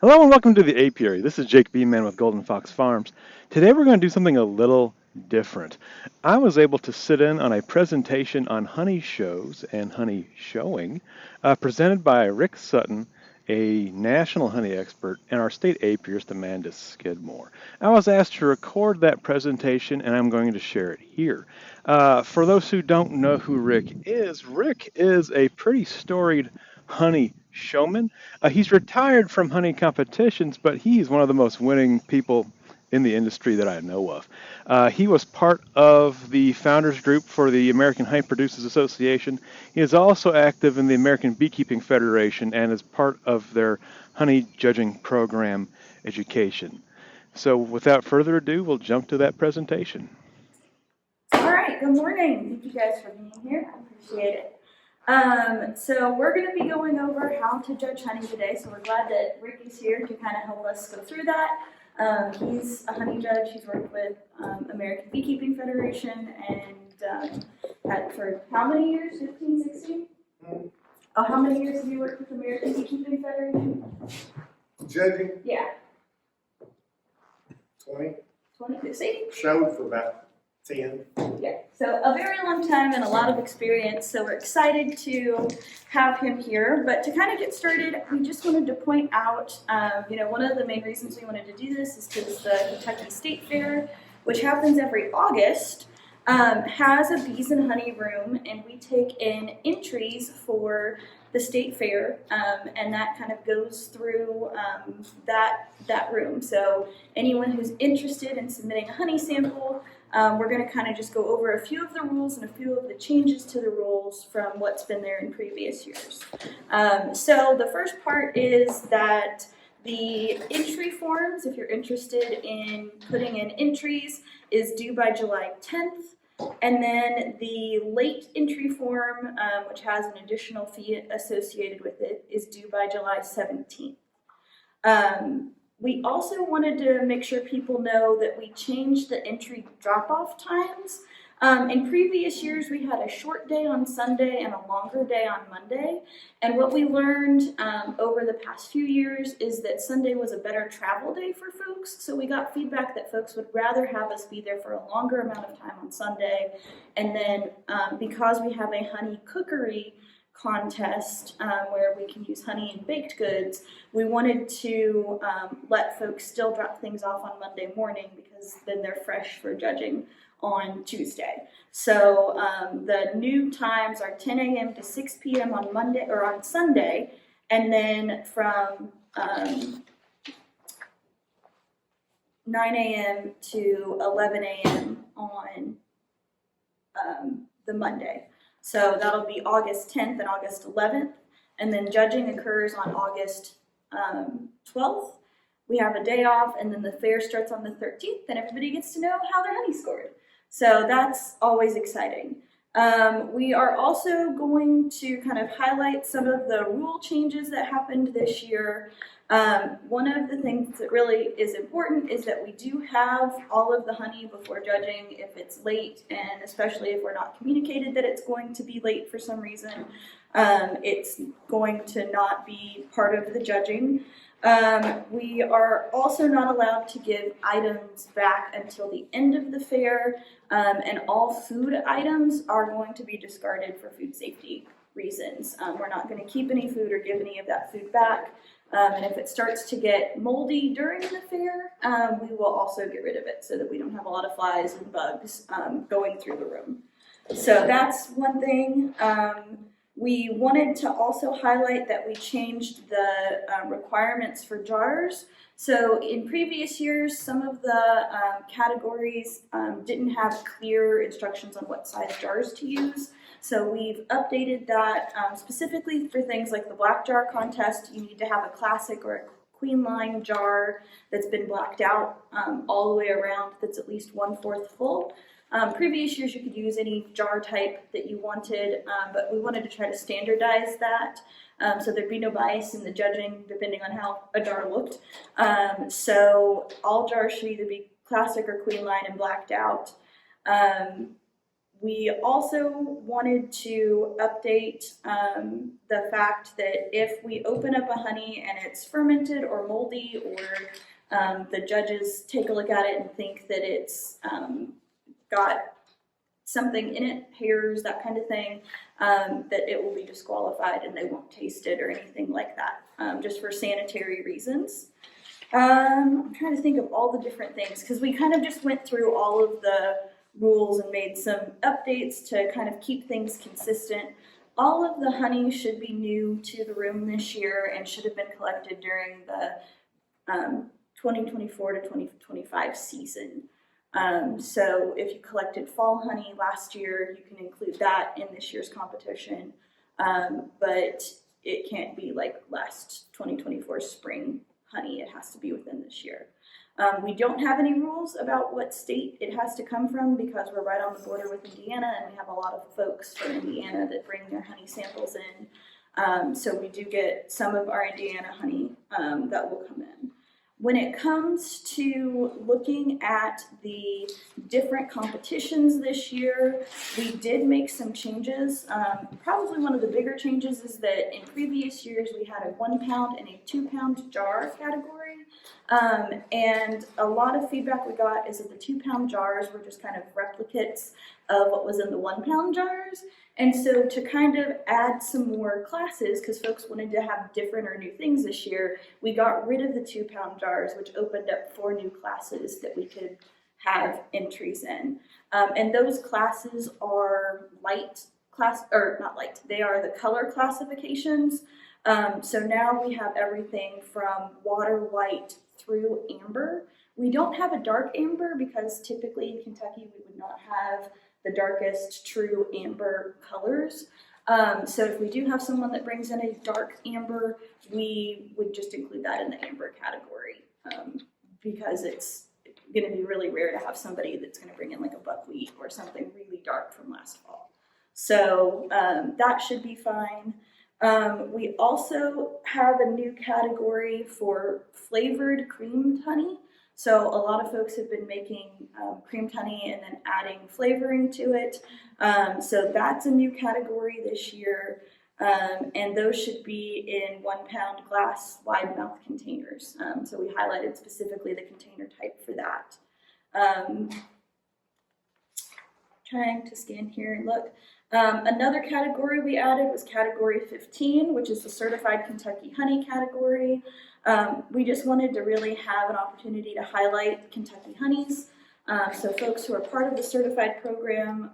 Hello and welcome to the Apiary. This is Jake Beeman with Golden Fox Farms. Today we're going to do something a little different. I was able to sit in on a presentation on honey shows and honey showing presented by Rick Sutton, a national honey expert, and our state apiarist, Amanda Skidmore. I was asked to record that presentation and I'm going to share it here. For those who don't know who Rick is a pretty storied honey showman. He's retired from honey competitions, but he's one of the most winning people in the industry that I know of. He was part of the founders group for the American Honey Producers Association. He is also active in the American Beekeeping Federation and is part of their honey judging program education. So without further ado, we'll jump to that presentation. All right, good morning. Thank you guys for being here. I appreciate it. So we're going to be going over how to judge honey today. So we're glad that Rick is here to kind of help us go through that. He's a honey judge. He's worked with American Beekeeping Federation and had for how many years? 15, 16? Oh, how many years have you worked with American Beekeeping Federation? Judging? Yeah. 20. 20, see? Showed for about 10. Yeah, so a very long time and a lot of experience, so we're excited to have him here. But to kind of get started, we just wanted to point out, one of the main reasons we wanted to do this is because the Kentucky State Fair, which happens every August, has a bees and honey room, and we take in entries for the state fair, and that kind of goes through that room. So anyone who's interested in submitting a honey sample, we're going to kind of just go over a few of the rules and a few of the changes to the rules from what's been there in previous years. So the first part is that the entry forms, if you're interested in putting in entries, is due by July 10th. And then the late entry form, which has an additional fee associated with it, is due by July 17th. We also wanted to make sure people know that we changed the entry drop-off times. In previous years, we had a short day on Sunday and a longer day on Monday. And what we learned over the past few years is that Sunday was a better travel day for folks. So we got feedback that folks would rather have us be there for a longer amount of time on Sunday. And then because we have a honey cookery contest where we can use honey in baked goods, we wanted to let folks still drop things off on Monday morning because then they're fresh for judging on Tuesday. So the new times are 10 a.m. to 6 p.m. on Monday or on Sunday, and then from 9 a.m. to 11 a.m. on the Monday. So that'll be August 10th and August 11th, and then judging occurs on August 12th. We have a day off, and then the fair starts on the 13th, and everybody gets to know how their honey scored. So that's always exciting. We are also going to kind of highlight some of the rule changes that happened this year. One of the things that really is important is that we do have all of the honey before judging if it's late, and especially if we're not communicated that it's going to be late for some reason, it's going to not be part of the judging. We are also not allowed to give items back until the end of the fair, and all food items are going to be discarded for food safety reasons. We're not going to keep any food or give any of that food back. And if it starts to get moldy during the fair, we will also get rid of it so that we don't have a lot of flies and bugs going through the room. So that's one thing. We wanted to also highlight that we changed the requirements for jars. So in previous years, some of the categories didn't have clear instructions on what size jars to use. So we've updated that specifically for things like the black jar contest. You need to have a classic or a queen line jar that's been blacked out all the way around, that's at least 1/4 full. Previous years you could use any jar type that you wanted, but we wanted to try to standardize that so there'd be no bias in the judging depending on how a jar looked. So all jars should either be classic or queen line and blacked out. We also wanted to update the fact that if we open up a honey and it's fermented or moldy, or the judges take a look at it and think that it's got something in it, hairs, that kind of thing, that it will be disqualified and they won't taste it or anything like that, just for sanitary reasons. I'm trying to think of all the different things, because we kind of just went through all of the rules and made some updates to kind of keep things consistent. All of the honey should be new to the room this year and should have been collected during the 2024 to 2025 season. So if you collected fall honey last year, you can include that in this year's competition, but it can't be like last 2024 spring honey. It has to be within this year. We don't have any rules about what state it has to come from, because we're right on the border with Indiana, and we have a lot of folks from Indiana that bring their honey samples in. So we do get some of our Indiana honey that will come in. When it comes to looking at the different competitions this year, we did make some changes. Probably one of the bigger changes is that in previous years we had a 1 pound and a 2 pound jar category. And a lot of feedback we got is that the 2 pound jars were just kind of replicates of what was in the 1 pound jars. And so to kind of add some more classes, because folks wanted to have different or new things this year, we got rid of the 2 pound jars, which opened up 4 new classes that we could have entries in. And those classes are they are the color classifications. So now we have everything from water white through amber. We don't have a dark amber because typically in Kentucky we would not have the darkest true amber colors. So if we do have someone that brings in a dark amber, we would just include that in the amber category, because it's going to be really rare to have somebody that's going to bring in like a buckwheat or something really dark from last fall. So that should be fine. We also have a new category for flavored creamed honey. So a lot of folks have been making creamed honey and then adding flavoring to it. So that's a new category this year. And those should be in 1 pound glass wide mouth containers. So we highlighted specifically the container type for that. Trying to scan here and look. Another category we added was category 15, which is the certified Kentucky honey category. We just wanted to really have an opportunity to highlight Kentucky honeys. So folks who are part of the certified program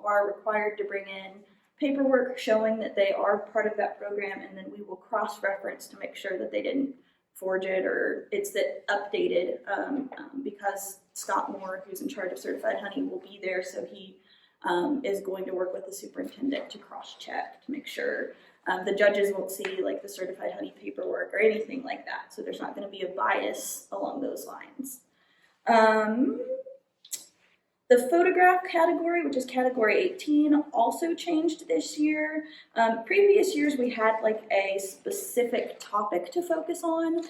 are required to bring in paperwork showing that they are part of that program, and then we will cross-reference to make sure that they didn't forge it or it's updated, because Scott Moore, who's in charge of certified honey, will be there, so he is going to work with the superintendent to cross-check to make sure the judges won't see like the certified honey paperwork or anything like that. So there's not going to be a bias along those lines. The photograph category, which is category 18, also changed this year. Previous years we had like a specific topic to focus on.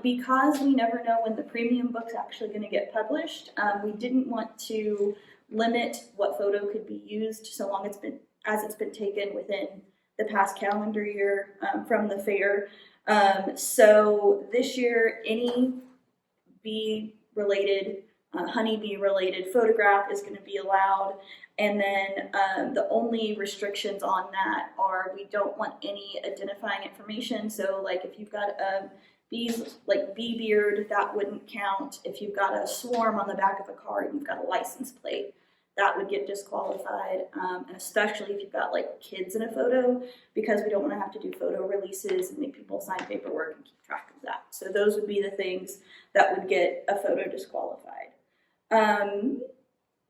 Because we never know when the premium book's actually going to get published, we didn't want to limit what photo could be used so long as it's been taken within the past calendar year from the fair. So this year, any bee-related, honeybee-related photograph is going to be allowed. And then the only restrictions on that are we don't want any identifying information. So like if you've got a bee beard, that wouldn't count. If you've got a swarm on the back of a car and you've got a license plate, that would get disqualified, and especially if you've got like kids in a photo, because we don't want to have to do photo releases and make people sign paperwork and keep track of that. So those would be the things that would get a photo disqualified.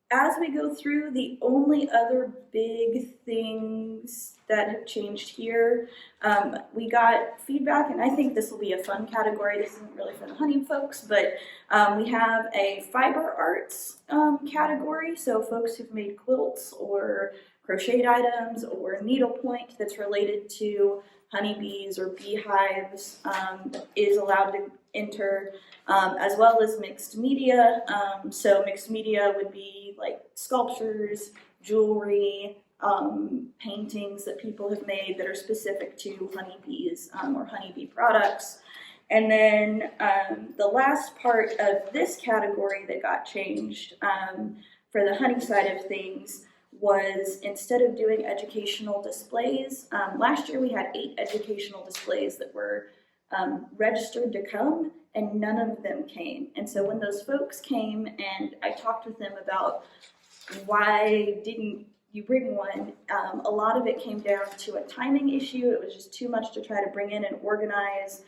As we go through, the only other big things that have changed here, we got feedback, and I think this will be a fun category. This isn't really for the honey folks, but we have a fiber arts category. So folks who've made quilts or crocheted items or needlepoint that's related to honeybees or beehives is allowed to enter, as well as mixed media. So mixed media would be like sculptures, jewelry, paintings that people have made that are specific to honeybees or honeybee products. And then the last part of this category that got changed for the honey side of things was, instead of doing educational displays, last year we had 8 educational displays that were registered to come, and none of them came. And so when those folks came and I talked with them about why didn't you bring one, a lot of it came down to a timing issue. It was just too much to try to bring in and organize.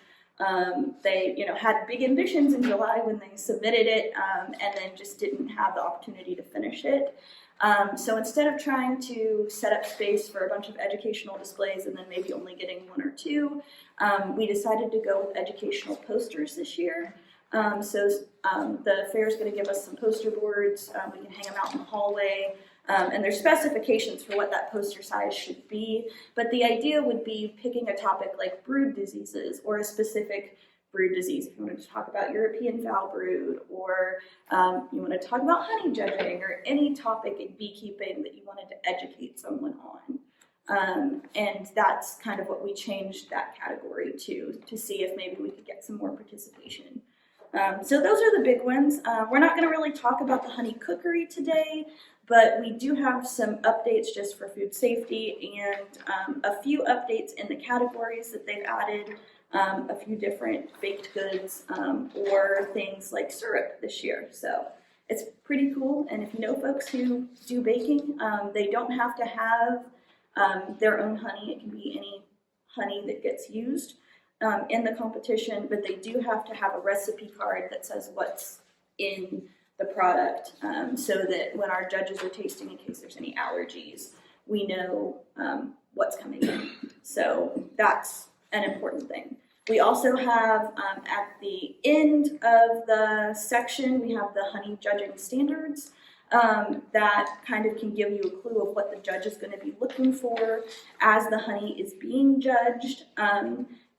They, had big ambitions in July when they submitted it, and then just didn't have the opportunity to finish it. So instead of trying to set up space for a bunch of educational displays and then maybe only getting 1 or 2, we decided to go with educational posters this year. The fair is going to give us some poster boards. We can hang them out in the hallway. And there's specifications for what that poster size should be. But the idea would be picking a topic like brood diseases, or a specific brood disease. If you want to talk about European foul brood, or you want to talk about honey judging, or any topic in beekeeping that you wanted to educate someone on. And that's kind of what we changed that category to see if maybe we could get some more participation. So those are the big ones. We're not going to really talk about the honey cookery today, but we do have some updates just for food safety, and a few updates in the categories that they've added, a few different baked goods, or things like syrup this year. So it's pretty cool. And if you know folks who do baking, they don't have to have their own honey. It can be any honey that gets used in the competition, but they do have to have a recipe card that says what's in the product, so that when our judges are tasting, in case there's any allergies, we know what's coming in. So that's an important thing. We also have, at the end of the section, we have the honey judging standards. That kind of can give you a clue of what the judge is going to be looking for as the honey is being judged.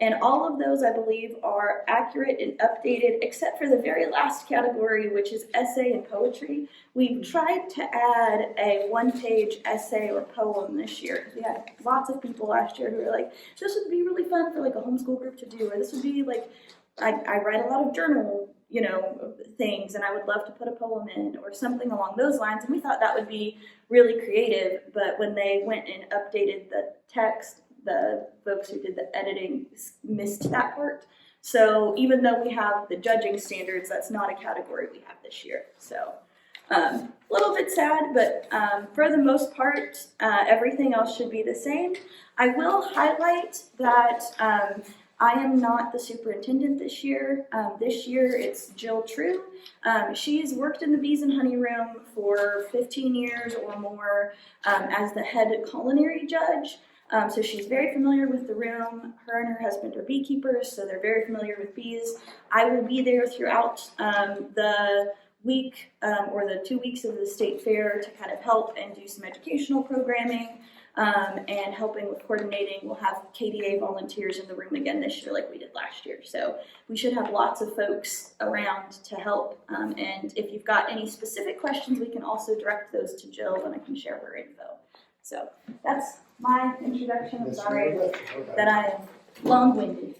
And all of those, I believe, are accurate and updated, except for the very last category, which is essay and poetry. We've tried to add a 1-page essay or poem this year, because we had lots of people last year who were like, this would be really fun for like a homeschool group to do, or this would be like, I write a lot of journal, things, and I would love to put a poem in, or something along those lines. And we thought that would be really creative, but when they went and updated the text, the folks who did the editing missed that part. So even though we have the judging standards, that's not a category we have this year. So a little bit sad, but for the most part, everything else should be the same. I will highlight that I am not the superintendent this year. This year it's Jill True. She's worked in the Bees and Honey Room for 15 years or more as the head culinary judge. So she's very familiar with the room. Her and her husband are beekeepers, so they're very familiar with bees. I will be there throughout the week or the 2 weeks of the state fair to kind of help and do some educational programming and helping with coordinating. We'll have KDA volunteers in the room again this year like we did last year. So we should have lots of folks around to help. And if you've got any specific questions, we can also direct those to Jill and I can share her info. So that's my introduction. I'm sorry that I am long-winded.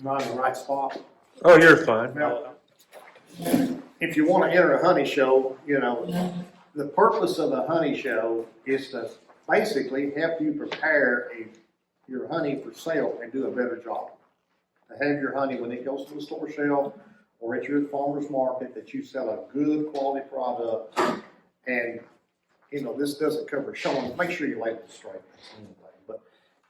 Not in the right spot. Oh, you're fine. Now, if you want to enter a honey show, the purpose of the honey show is to basically help you prepare your honey for sale and do a better job. To have your honey when it goes to the store shelf or at your farmer's market, that you sell a good quality product. And, this doesn't cover showing. Make sure you label it straight. But,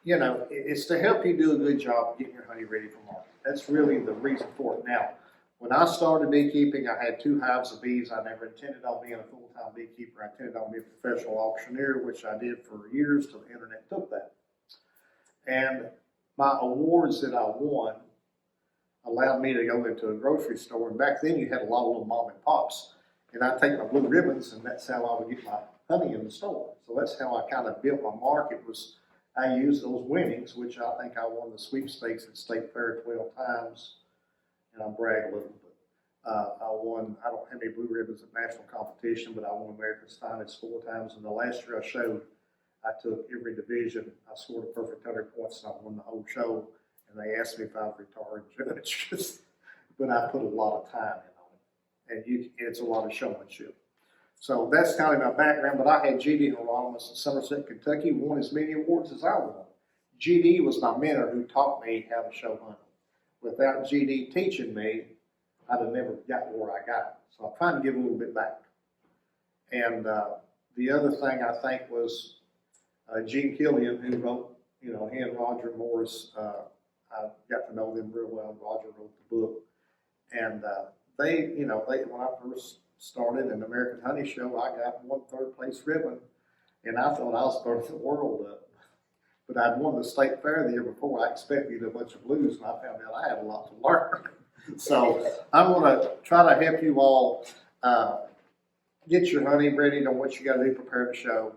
it's to help you do a good job of getting your honey ready for market. That's really the reason for it. Now, when I started beekeeping, I had 2 hives of bees. I never intended on being a full-time beekeeper. I intended on being a professional auctioneer, which I did for years till the internet took that. And my awards that I won allowed me to go into a grocery store. And back then you had a lot of little mom and pops. And I'd take my blue ribbons, and that's how I would get my honey in the store. So that's how I kind of built my market. Was I used those winnings, which I think I won the sweepstakes at State Fair 12 times, and I brag a little. I won, I don't have any blue ribbons at national competition, but I won America's Finest 4 times. And the last year I showed, I took every division. I scored a perfect 100 points and I won the whole show. And they asked me if I'd retire and judge, but I put a lot of time in on it. And it's a lot of showmanship. So that's kind of my background, but I had G.D. Hieronymus in Somerset, Kentucky, won as many awards as I won. G.D. was my mentor who taught me how to show hunting. Without G.D. teaching me, I'd have never gotten where I got. So I'm trying to give a little bit back. And the other thing I think was Gene Killian, who wrote, he and Roger Morris, I got to know them real well. Roger wrote the book. And they, when I first started an American Honey Show, I got 1 third-place ribbon. And I thought I was starting the world up. But I'd won the state fair the year before. I expected a bunch of blues, and I found out I had a lot to learn. So I'm going to try to help you all get your honey ready on what you got to do, prepare the show.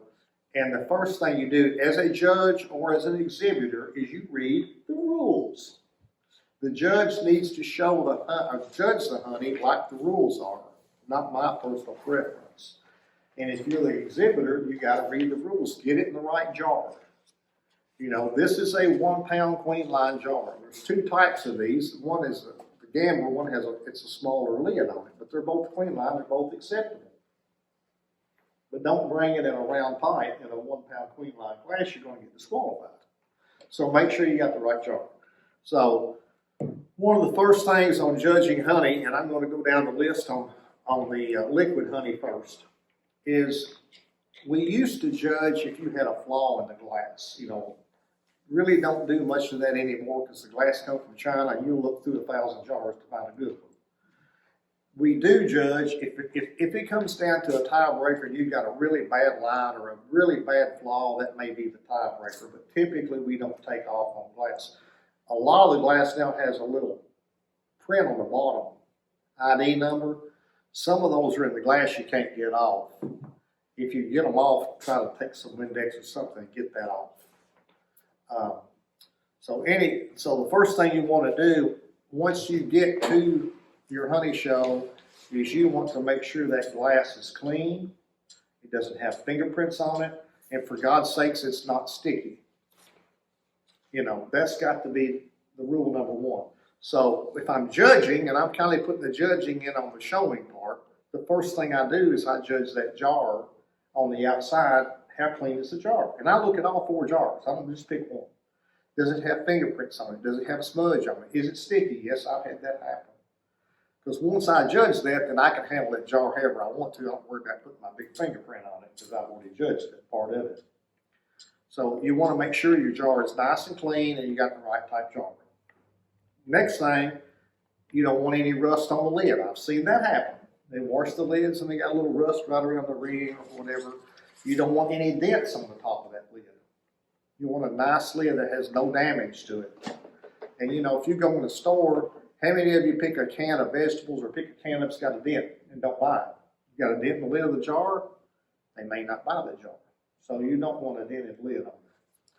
And the first thing you do as a judge or as an exhibitor is you read the rules. The judge needs to judge the honey like the rules are, not my personal preference. And if you're the exhibitor, you got to read the rules. Get it in the right jar. This is a 1 pound queen line jar. There's 2 types of these. One is the Gambler one it's a smaller lid on it, but they're both queen line, they're both acceptable. But don't bring it in a round pipe in a 1 pound queen line glass, you're going to get disqualified. So make sure you got the right jar. So one of the first things on judging honey, and I'm going to go down the list on the liquid honey first, is we used to judge if you had a flaw in the glass. Really don't do much of that anymore because the glass comes from China and you'll look through 1,000 jars to find a good one. We do judge if it comes down to a tiebreaker and you've got a really bad line or a really bad flaw, that may be the tiebreaker, but typically we don't take off on glass. A lot of the glass now has a little print on the bottom, ID number. Some of those are in the glass you can't get off. If you get them off, try to take some Windex or something and get that off. So the first thing you want to do once you get to your honey show is you want to make sure that glass is clean. It doesn't have fingerprints on it, and for God's sakes, it's not sticky. That's got to be the rule number 1. So if I'm judging, and I'm kind of putting the judging in on the showing part, the first thing I do is I judge that jar on the outside. How clean is the jar? And I look at all 4 jars. I don't just pick one. Does it have fingerprints on it? Does it have a smudge on it? Is it sticky? Yes, I've had that happen. Because once I judge that, then I can handle that jar however I want to. I don't worry about putting my big fingerprint on it because I've already judged that part of it. So you want to make sure your jar is nice and clean and you got the right type jar. Next thing, you don't want any rust on the lid. I've seen that happen. They wash the lids and they got a little rust right around the ring or whatever. You don't want any dents on the top of that lid. You want a nice lid that has no damage to it. And if you go in the store, how many of you pick a can of vegetables or pick a can that's got a dent and don't buy it? You got a dent in the lid of the jar, they may not buy that jar. So you don't want a dented lid on it.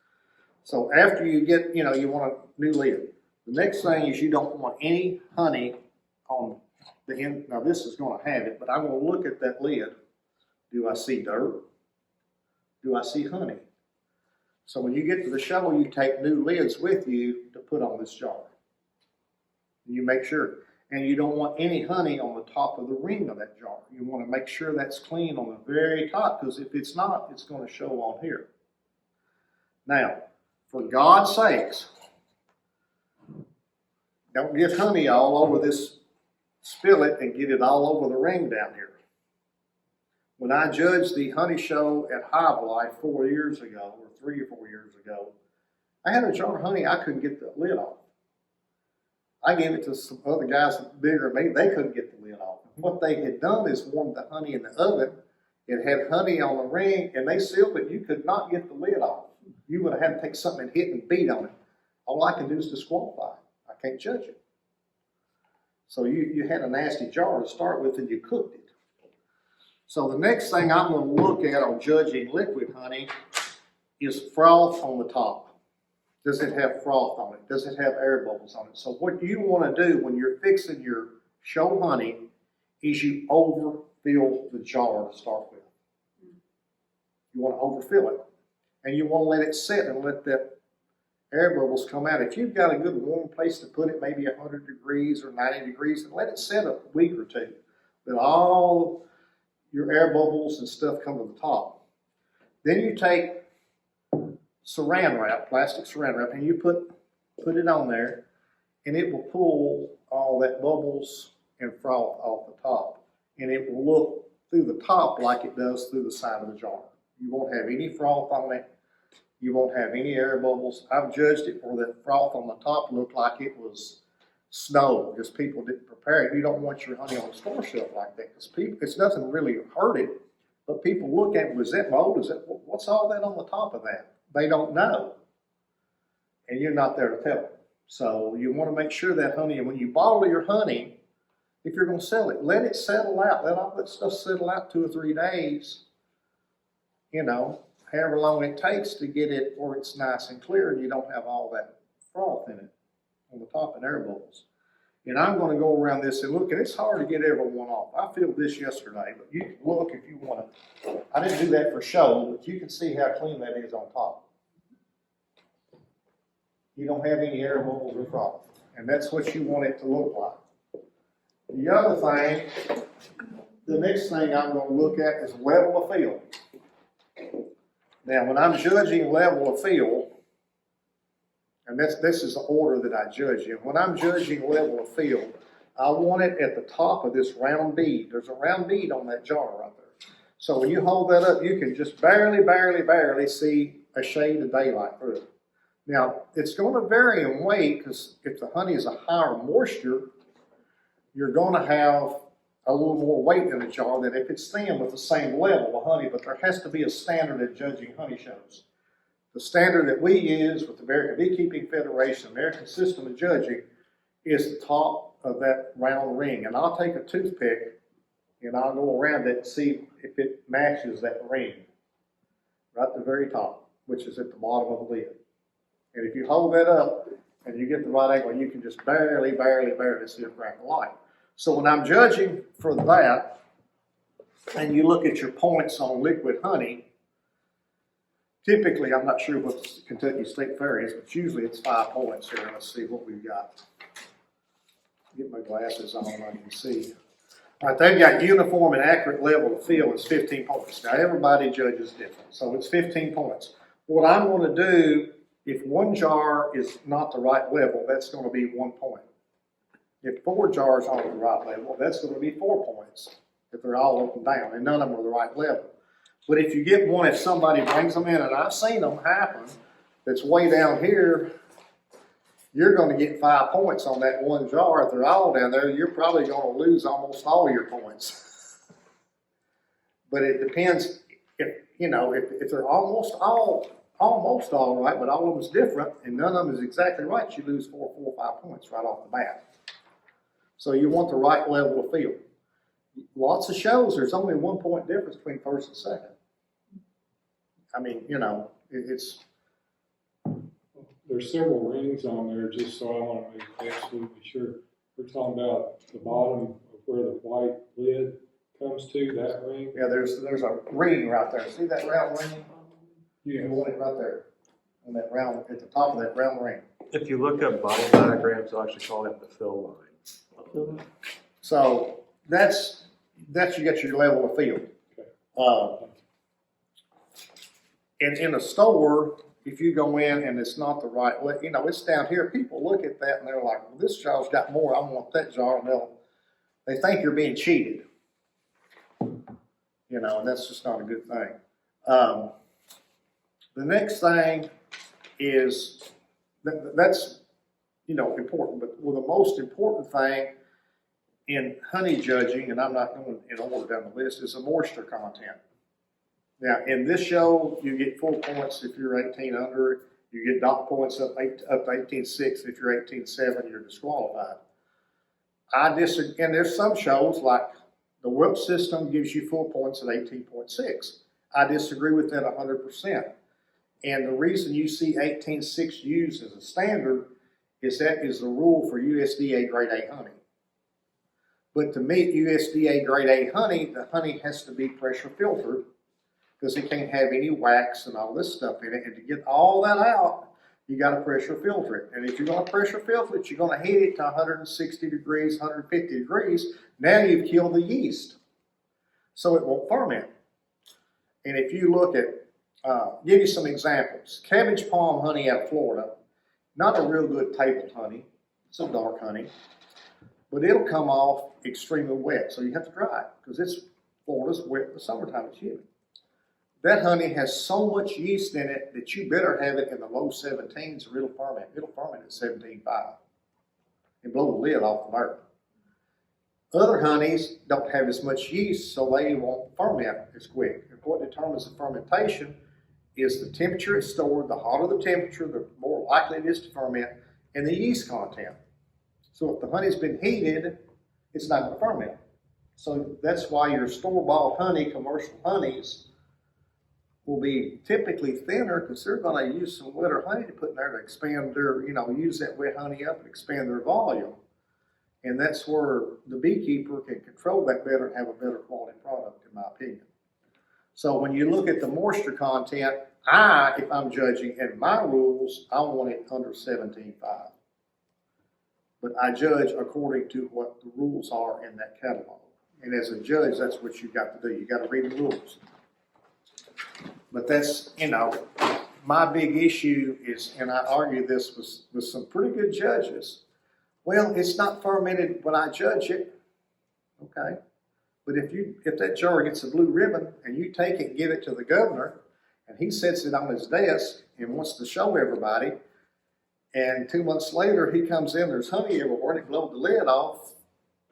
So after you get, you want a new lid. The next thing is you don't want any honey on the end. Now this is going to have it, but I'm going to look at that lid. Do I see dirt? Do I see honey? So when you get to the show, you take new lids with you to put on this jar. And you make sure. And you don't want any honey on the top of the ring of that jar. You want to make sure that's clean on the very top, because if it's not, it's going to show on here. Now, for God's sakes, don't get honey all over this spillet and get it all over the ring down here. When I judged the honey show at Hive Life 4 years ago, or 3 or 4 years ago, I had a jar of honey I couldn't get the lid off. I gave it to some other guys bigger than me. They couldn't get the lid off. What they had done is warmed the honey in the oven. It had honey on the ring, and they sealed it. You could not get the lid off. You would have had to take something and hit and beat on it. All I can do is disqualify it. I can't judge it. So you had a nasty jar to start with, and you cooked it. So the next thing I'm going to look at on judging liquid honey is froth on the top. Does it have froth on it? Does it have air bubbles on it? So what you want to do when you're fixing your show honey is you overfill the jar to start with. You want to overfill it. And you want to let it sit and let that air bubbles come out. If you've got a good warm place to put it, maybe 100 degrees or 90 degrees, and let it sit a week or two. Let all your air bubbles and stuff come to the top. Then you take saran wrap, plastic saran wrap, and you put it on there, and it will pull all that bubbles and froth off the top. And it will look through the top like it does through the side of the jar. You won't have any froth on it. You won't have any air bubbles. I've judged it where the froth on the top looked like it was snow because people didn't prepare it. You don't want your honey on the store shelf like that because it's nothing really hurt it. But people look at it, was that mold? What's all that on the top of that? They don't know. And you're not there to tell them. So you want to make sure that honey, and when you bottle your honey, if you're going to sell it, let it settle out. Let all that stuff settle out 2 or 3 days. You know, however long it takes to get it where it's nice and clear and you don't have all that froth in it on the top and air bubbles. And I'm going to go around this and look, and it's hard to get everyone off. I filled this yesterday, but you can look if you want to. I didn't do that for show, but you can see how clean that is on top. You don't have any air bubbles or froth, and that's what you want it to look like. The other thing, the next thing I'm going to look at is level of field. Now, when I'm judging level of field, and this is the order that I judge in. When I'm judging level of field, I want it at the top of this round bead. There's a round bead on that jar right there. So when you hold that up, you can just barely see a shade of daylight through it. Now, it's going to vary in weight because if the honey is a higher moisture, you're going to have a little more weight in the jar than if it's thin with the same level of honey, but there has to be a standard of judging honey shows. The standard that we use with the American Beekeeping Federation, American System of Judging, is the top of that round ring. And I'll take a toothpick and I'll go around it and see if it matches that ring right at the very top, which is at the bottom of the lid. And if you hold that up and you get the right angle, you can just barely see a crack of light. So when I'm judging for that, and you look at your points on liquid honey, typically, I'm not sure what the Kentucky State Fair is, but usually it's 5 points here. Let's see what we've got. Get my glasses on, I can see. All right, they've got uniform and accurate level of field is 15 points. Now, everybody judges different, so it's 15 points. What I'm going to do, if one jar is not the right level, that's going to be 1 point. If 4 jars aren't the right level, that's going to be 4 points. If they're all up and down, and none of them are the right level. But if you get one, if somebody brings them in, and I've seen them happen, that's way down here, you're going to get 5 points on that one jar. If they're all down there, you're probably going to lose almost all your points. But it depends if they're almost all right, but all of them is different, and none of them is exactly right, you lose 4 or 5 points right off the bat. So you want the right level of field. Lots of shows, there's only 1 point difference between first and second. I mean, it's... There's several rings on there, just so I want to make absolutely sure. We're talking about the bottom of where the white lid comes to, that ring. Yeah, there's a ring right there. See that round ring? Yeah. You want it right there, on that round, at the top of that round ring. If you look up bottle diagrams, they'll actually call that the fill line. So that's you get your level of field. In a store, if you go in and it's not the right, it's down here. People look at that and they're like, well, this jar's got more. I want that jar, and they think you're being cheated. And that's just not a good thing. The next thing is that's important, but the most important thing in honey judging, and I'm not going in order down the list, is the moisture content. Now, in this show, you get 4 points if you're 18 under. You get dot points up to 18.6. If you're 18.7, you're disqualified. I disagree, and there's some shows like the Whelp system gives you 4 points at 18.6. I disagree with that 100%. And the reason you see 18.6 used as a standard is that is the rule for USDA grade A honey. But to meet USDA grade A honey, the honey has to be pressure filtered because it can't have any wax and all this stuff in it. And to get all that out, you got to pressure filter it. And if you're going to pressure filter it, you're going to heat it to 160 degrees, 150 degrees. Now you've killed the yeast, so it won't ferment. And if you look at, give you some examples. Cabbage palm honey out of Florida, not a real good table honey. It's a dark honey, but it'll come off extremely wet, so you have to dry it because Florida's wet in the summertime. It's humid. That honey has so much yeast in it that you better have it in the low 17s or it'll ferment. It'll ferment at 17.5 and blow the lid off the bird. Other honeys don't have as much yeast, so they won't ferment as quick. And what determines the fermentation is the temperature it's stored. The hotter the temperature, the more likely it is to ferment, and the yeast content. So if the honey's been heated, it's not going to ferment. So that's why your store-bought honey, commercial honeys, will be typically thinner because they're going to use some wetter honey to put in there to expand their, use that wet honey up and expand their volume. And that's where the beekeeper can control that better and have a better quality product, in my opinion. So when you look at the moisture content, if I'm judging, and my rules, I want it under 17.5. But I judge according to what the rules are in that catalog. And as a judge, that's what you've got to do. You got to read the rules. But that's, my big issue is, and I argue this with some pretty good judges. Well, it's not fermented when I judge it. Okay. But if that jar gets a blue ribbon and you take it and give it to the governor and he sets it on his desk and wants to show everybody, and 2 months later he comes in, there's honey everywhere and it blowed the lid off,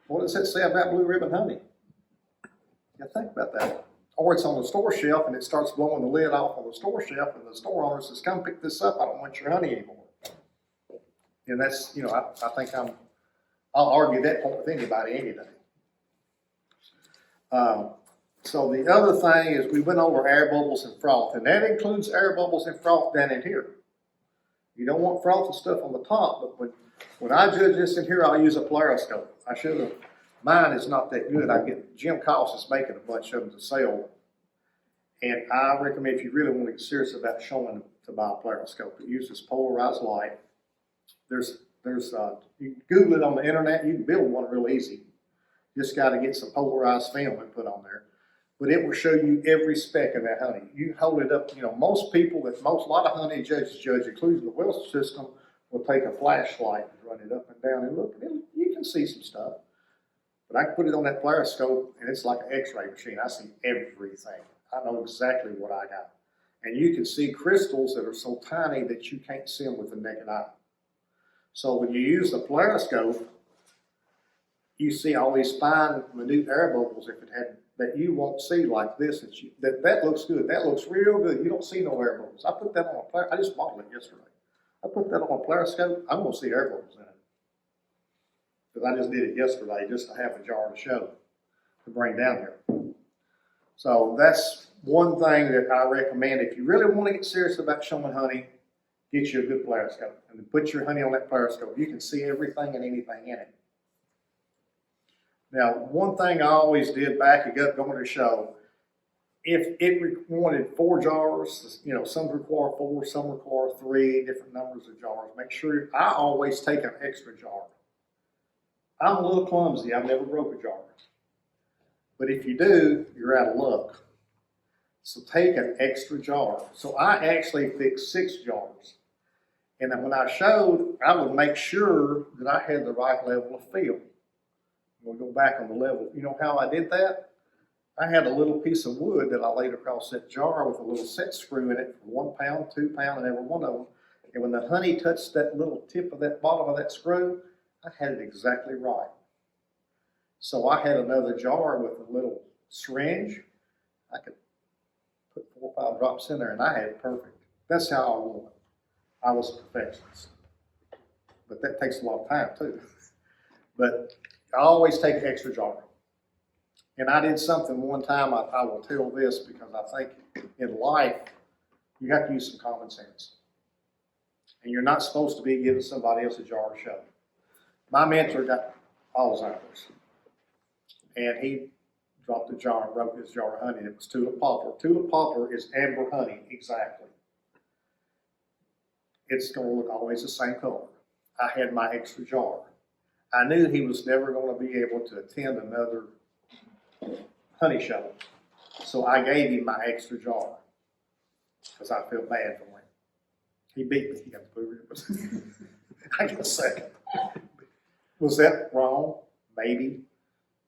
what does that say about blue ribbon honey? You think about that. Or it's on the store shelf and it starts blowing the lid off on the store shelf and the store owner says, come pick this up, I don't want your honey anymore. And that's, I think I'll argue that point with anybody any day. So the other thing is we went over air bubbles and froth, and that includes air bubbles and froth down in here. You don't want froth and stuff on the top, but when I judge this in here, I'll use a polariscope. Mine is not that good. Jim Coss is making a bunch of them to sell. And I recommend if you really want to get serious about showing to buy a polariscope, it uses polarized light. You can Google it on the internet. You can build one real easy. Just got to get some polarized film and put on there. But it will show you every speck of that honey. You hold it up, a lot of honey judges judge, including the Wilson system, will take a flashlight and run it up and down and look. And you can see some stuff. But I can put it on that polariscope and it's like an x-ray machine. I see everything. I know exactly what I got. And you can see crystals that are so tiny that you can't see them with the naked eye. So when you use the polariscope, you see all these fine, minute air bubbles that you won't see like this. That looks good. That looks real good. You don't see no air bubbles. I put that on I just modeled it yesterday. I put that on a polariscope. I'm going to see air bubbles in it. Because I just did it yesterday just to have a jar to show, to bring down here. So that's one thing that I recommend. If you really want to get serious about showing honey, get you a good polariscope. And then put your honey on that polariscope. You can see everything and anything in it. Now, one thing I always did back going to show, if it wanted 4 jars, some require 4, some require 3, different numbers of jars. Make sure, I always take an extra jar. I'm a little clumsy. I've never broke a jar. But if you do, you're out of luck. So take an extra jar. So I actually fixed 6 jars. And then when I showed, I would make sure that I had the right level of fill. We'll go back on the level. You know how I did that? I had a little piece of wood that I laid across that jar with a little set screw in it for 1 pound, 2 pound, and every one of them. And when the honey touched that little tip of that bottom of that screw, I had it exactly right. So I had another jar with a little syringe. I could put 4 or 5 drops in there and I had it perfect. That's how I want it. I was a perfectionist. But that takes a lot of time too. But I always take an extra jar. And I did something one time, I will tell this because I think in life, you have to use some common sense. And you're not supposed to be giving somebody else a jar of show. My mentor got Alzheimer's. and he dropped a jar and broke his jar of honey. It was tulip poplar. Tulip poplar is amber honey, exactly. It's going to look always the same color. I had my extra jar. I knew he was never going to be able to attend another honey show, so I gave him my extra jar because I felt bad for him. He beat me. He got the blue ribbon. I got second. Was that wrong? Maybe.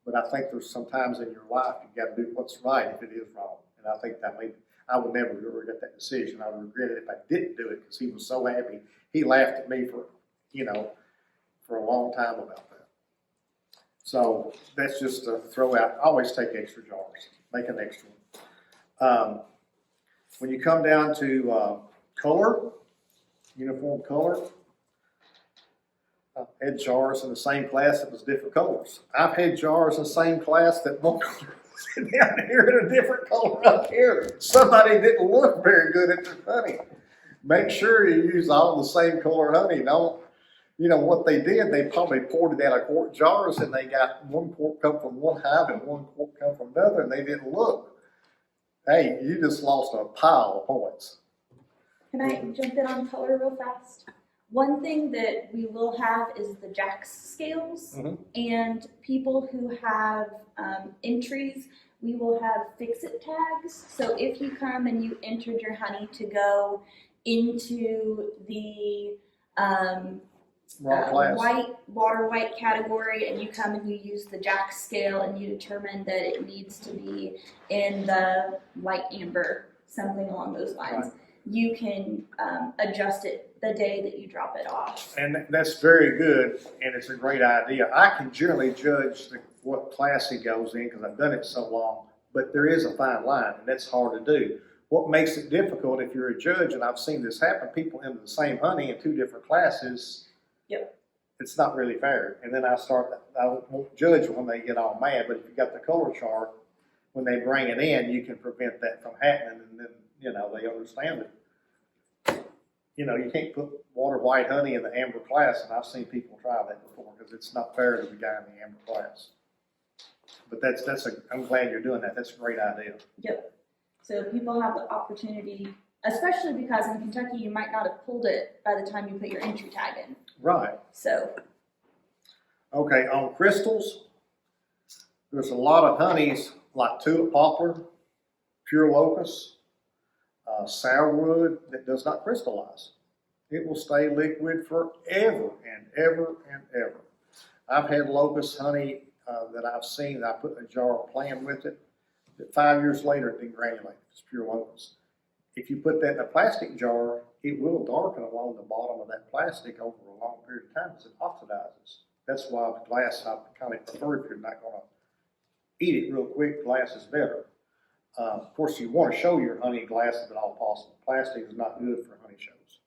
But I think there's sometimes in your life you got to do what's right if it is wrong. And I think that maybe I would never regret that decision. I would regret it if I didn't do it because he was so happy. He laughed at me for, for a long time about that. So that's just to throw out. Always take extra jars. Make an extra one. When you come down to color, uniform color, I've had jars in the same class that was different colors. I've had jars in the same class that one color was down here and a different color up here. Somebody didn't look very good at their honey. Make sure you use all the same color honey. Don't, what they did, they probably poured it out of quart jars and they got one quart come from one hive and one quart come from another and they didn't look. Hey, you just lost a pile of points. Can I jump in on color real fast? One thing that we will have is the Jack's scales, and people who have entries, we will have fix-it tags. So if you come and you entered your honey to go into the water white category, and you come and you use the Jack's scale and you determine that it needs to be in the light amber, something along those lines. Right. You can adjust it the day that you drop it off. And that's very good, and it's a great idea. I can generally judge what class he goes in because I've done it so long, but there is a fine line, and that's hard to do. What makes it difficult if you're a judge, and I've seen this happen, people enter the same honey in two different classes. Yep. It's not really fair. And then I won't judge when they get all mad, but if you got the color chart, when they bring it in, you can prevent that from happening, and then, they understand it. You can't put water white honey in the amber class, and I've seen people try that before because it's not fair to the guy in the amber class. But I'm glad you're doing that. That's a great idea. Yep. So people have the opportunity, especially because in Kentucky you might not have pulled it by the time you put your entry tag in. Right. So. Okay, on crystals, there's a lot of honeys like tulip poplar, pure locust, sourwood that does not crystallize. It will stay liquid forever and ever and ever. I've had locust honey that I've seen that I put in a jar of playing with it, that 5 years later it didn't granulate. It's pure locust. If you put that in a plastic jar, it will darken along the bottom of that plastic over a long period of time as it oxidizes. That's why the glass I kind of prefer if you're not going to eat it real quick, glass is better. Of course, you want to show your honey in glass if at all possible. Plastic is not good for honey shows.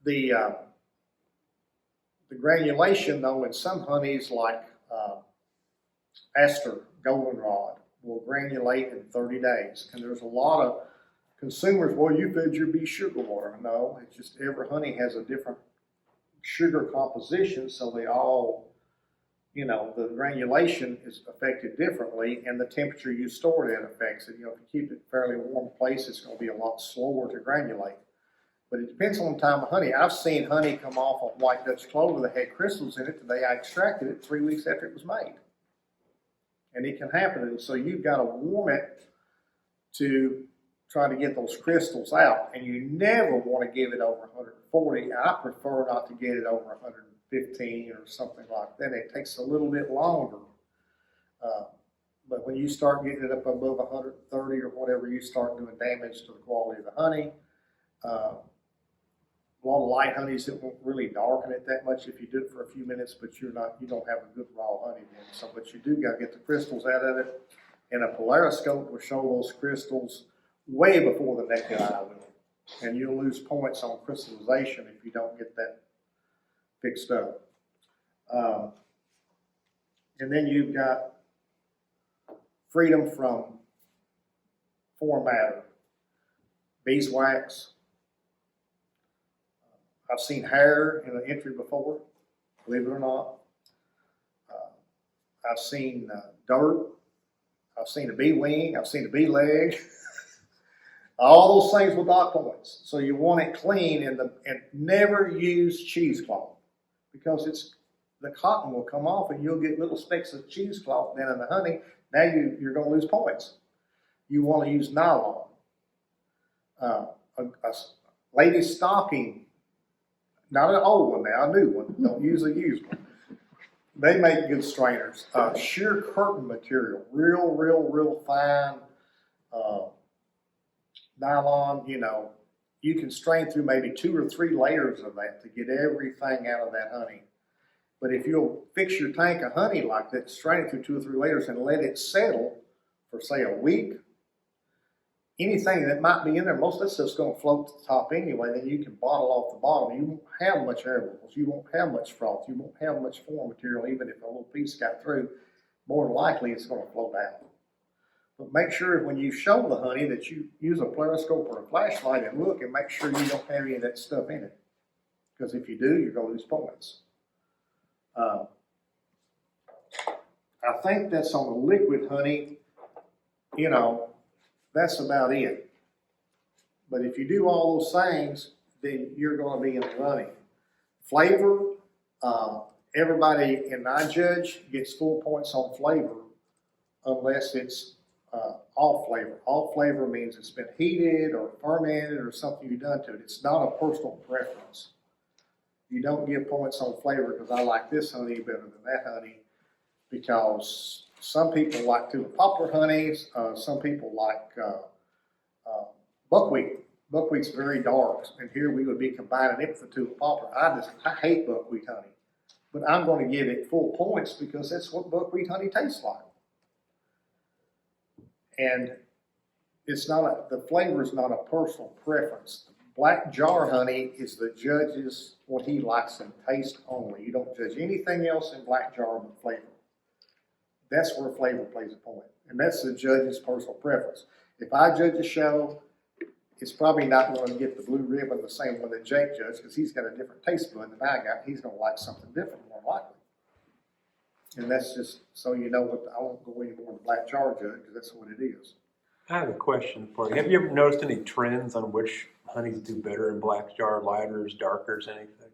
The granulation, though, in some honeys like Aster goldenrod will granulate in 30 days. And there's a lot of consumers, well, you fed your bee sugar water. No, it's just every honey has a different sugar composition, so they all, the granulation is affected differently, and the temperature you store it at affects it. If you keep it in a fairly warm place, it's going to be a lot slower to granulate. But it depends on the time of honey. I've seen honey come off of white Dutch clover that had crystals in it the day I extracted it 3 weeks after it was made. And it can happen, and so you've got to warm it to try to get those crystals out, and you never want to give it over 140. I prefer not to get it over 115 or something like that. It takes a little bit longer. But when you start getting it up above 130 or whatever, you start doing damage to the quality of the honey. A lot of light honeys that won't really darken it that much if you do it for a few minutes, but you don't have a good raw honey then. So, but you do got to get the crystals out of it, and a polariscope will show those crystals way before the naked eye will, and you'll lose points on crystallization if you don't get that fixed up. And then you've got freedom from foreign matter, beeswax. I've seen hair in an entry before, believe it or not. I've seen dirt, I've seen a bee wing, I've seen a bee leg. All those things with dot points. So you want it clean and never use cheesecloth because the cotton will come off and you'll get little specks of cheesecloth down in the honey. Now you're going to lose points. You want to use nylon. A lady's stocking, not an old one now, a new one. Don't usually use one. They make good strainers. Sheer curtain material, real fine. Nylon, you can strain through maybe 2 or 3 layers of that to get everything out of that honey. But if you'll fix your tank of honey like that, strain it through 2 or 3 layers and let it settle for say a week, anything that might be in there, most of that stuff's going to float to the top anyway, then you can bottle off the bottom. You won't have much air bubbles, you won't have much froth, you won't have much foreign material, even if a little piece got through, more than likely it's going to float out. But make sure when you show the honey that you use a periscope or a flashlight and look and make sure you don't have any of that stuff in it. Because if you do, you're going to lose points. I think that's on the liquid honey, that's about it. But if you do all those things, then you're going to be in the running. Flavor, everybody in I judge gets full points on flavor unless it's off flavor. Off flavor means it's been heated or fermented or something you've done to it. It's not a personal preference. You don't give points on flavor because I like this honey better than that honey, because some people like tulip poplar honeys, some people like buckwheat. Buckwheat's very dark, and here we would be combining it with the tulip poplar. I hate buckwheat honey, but I'm going to give it full points because that's what buckwheat honey tastes like. And it's not the flavor is not a personal preference. Black jar honey is the judge's, what he likes in taste only. You don't judge anything else in black jar but flavor. That's where flavor plays a point. And that's the judge's personal preference. If I judge a show, it's probably not going to get the blue ribbon the same one that Jake judged because he's got a different taste bud than I got. He's going to like something different more likely. And that's just so you know what, I won't go any more than black jar judge because that's what it is. I have a question for you. Have you ever noticed any trends on which honeys do better in black jar, lighters, darkers, anything?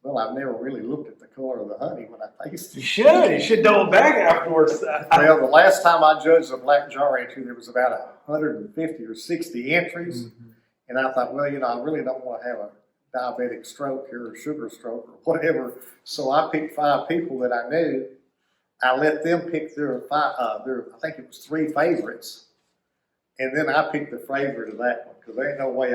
Well, I've never really looked at the color of the honey when I taste it. You should double back afterwards. Well, the last time I judged a black jar entry, there was about 150 or 60 entries. Mm-hmm. And I thought, well, I really don't want to have a diabetic stroke here or sugar stroke or whatever. So I picked 5 people that I knew. I let them pick their I think it was 3 favorites. And then I picked the favorite of that one because there ain't no way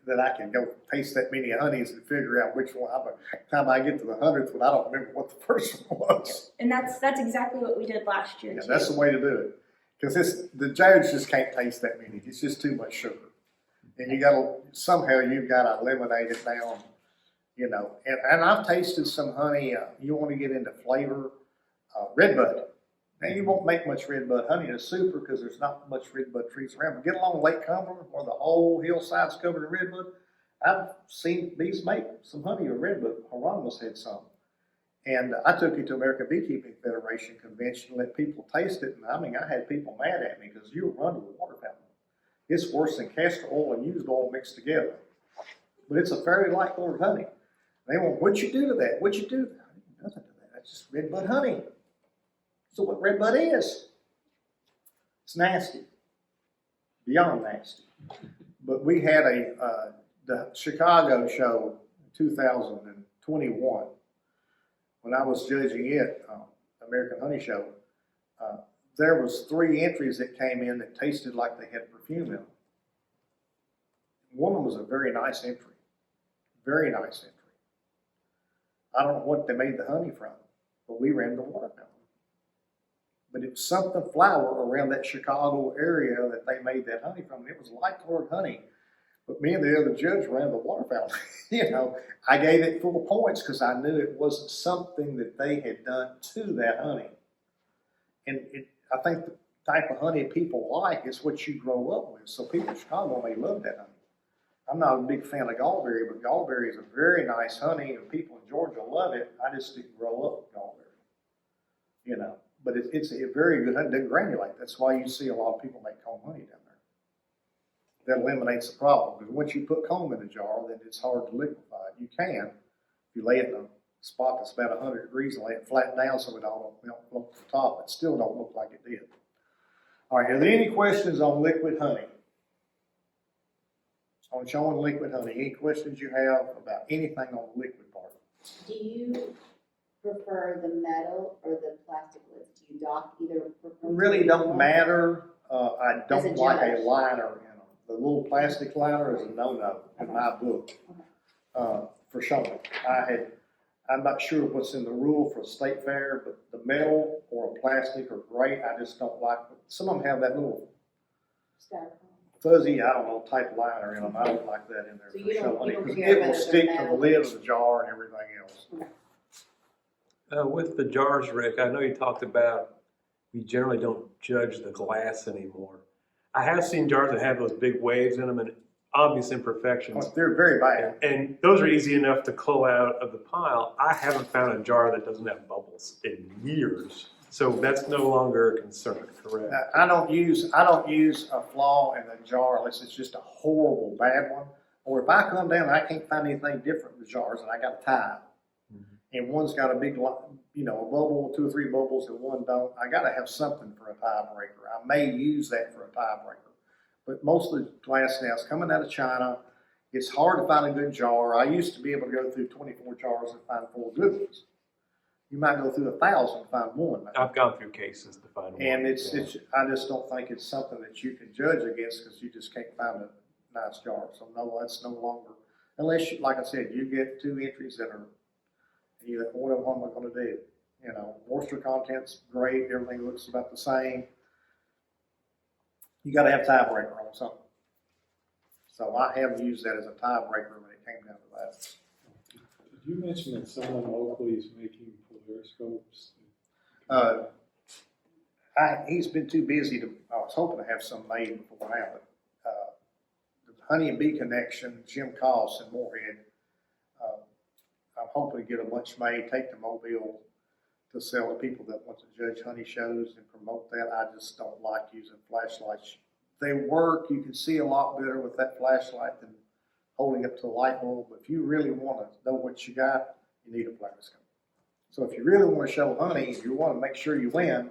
that I can go taste that many honeys and figure out which one. By the time I get to the 100th one, I don't remember what the first one was. And that's exactly what we did last year, too. That's the way to do it. Because the judge just can't taste that many. It's just too much sugar. And you've got to eliminate it down, And I've tasted some honey. You want to get into flavor, redbud. Now, you won't make much redbud honey in a super because there's not much redbud trees around. But get along Lake Cumberland where the whole hillside's covered in redbud. I've seen bees make some honey with redbud. Hieronymus had some. And I took it to American Beekeeping Federation convention and let people taste it. And I had people mad at me because you'll run to the water fountain. It's worse than castor oil and used oil mixed together. But it's a fairly light colored honey. They went, what'd you do to that? What'd you do to that? Nothing to that. That's just redbud honey. So what redbud is? It's nasty. Beyond nasty. But we had the Chicago show in 2021. When I was judging it, American Honey Show, there was 3 entries that came in that tasted like they had perfume in them. One of them was a very nice entry. Very nice entry. I don't know what they made the honey from, but we ran the water fountain. But it was something flower around that Chicago area that they made that honey from. It was light colored honey. But me and the other judge ran the water fountain. I gave it full points because I knew it wasn't something that they had done to that honey. And I think the type of honey people like is what you grow up with. So people in Chicago may love that honey. I'm not a big fan of gallberry, but gallberry is a very nice honey, and people in Georgia love it. I just didn't grow up with gallberry, But it's a very good honey, doesn't granulate. That's why you see a lot of people make comb honey down there. That eliminates the problem, because once you put comb in a jar, then it's hard to liquefy it. You can, if you lay it in a spot that's about 100 degrees and lay it flat down so it all don't melt to the top, it still don't look like it did. All right, are there any questions on liquid honey? On showing liquid honey, any questions you have about anything on the liquid part? Do you prefer the metal or the plastic lids? Do you dock either? Really don't matter. I As a don't like a judge. liner in them. The little plastic liner is a no-no in my book for showing. I'm not sure what's in the rule for a state fair, but the metal or a plastic are great. I just don't like, some of them have that little Styrofoam. fuzzy, I don't know, type liner in them. I don't like that in there So for you don't- showing. you don't Because care it will whether they're stick to the metal? lid of the jar and everything else. With the jars, Rick, I know you talked about we generally don't judge the glass anymore. I have seen jars that have those big waves in them and obvious imperfections. They're very bad. And those are easy enough to cull out of the pile. I haven't found a jar that doesn't have bubbles in years. So that's no longer a concern, correct? I don't use a flaw in the jar unless it's just a horrible bad one. Or if I come down and I can't find anything different in the jars and I got a tie, and one's got a big, a bubble, 2 or 3 bubbles, and one don't, I got to have something for a tiebreaker. I may use that for a tiebreaker. But most of the glass now is coming out of China. It's hard to find a good jar. I used to be able to go through 24 jars and find 4 good ones. You might go through 1,000 and find one. I've gone through cases to find one. And I just don't think it's something that you can judge against because you just can't find a nice jar. So no, that's no longer, unless, like I said, you get 2 entries that are, you like, what am I going to do? Moisture content's great. Everything looks about the same. You got to have tiebreaker on something. So I have used that as a tiebreaker when it came down to that. Did you mention that someone locally is making polariscopes? He's been too busy I was hoping to have some made before now, but the Honey and Bee Connection, Jim Coss in Moorhead, I'm hoping to get a bunch made, take to Mobile to sell to people that want to judge honey shows and promote that. I just don't like using flashlights. They work, you can see a lot better with that flashlight than holding up to a light bulb. But if you really want to know what you got, you need a polariscope. So if you really want to show honey, if you want to make sure you win,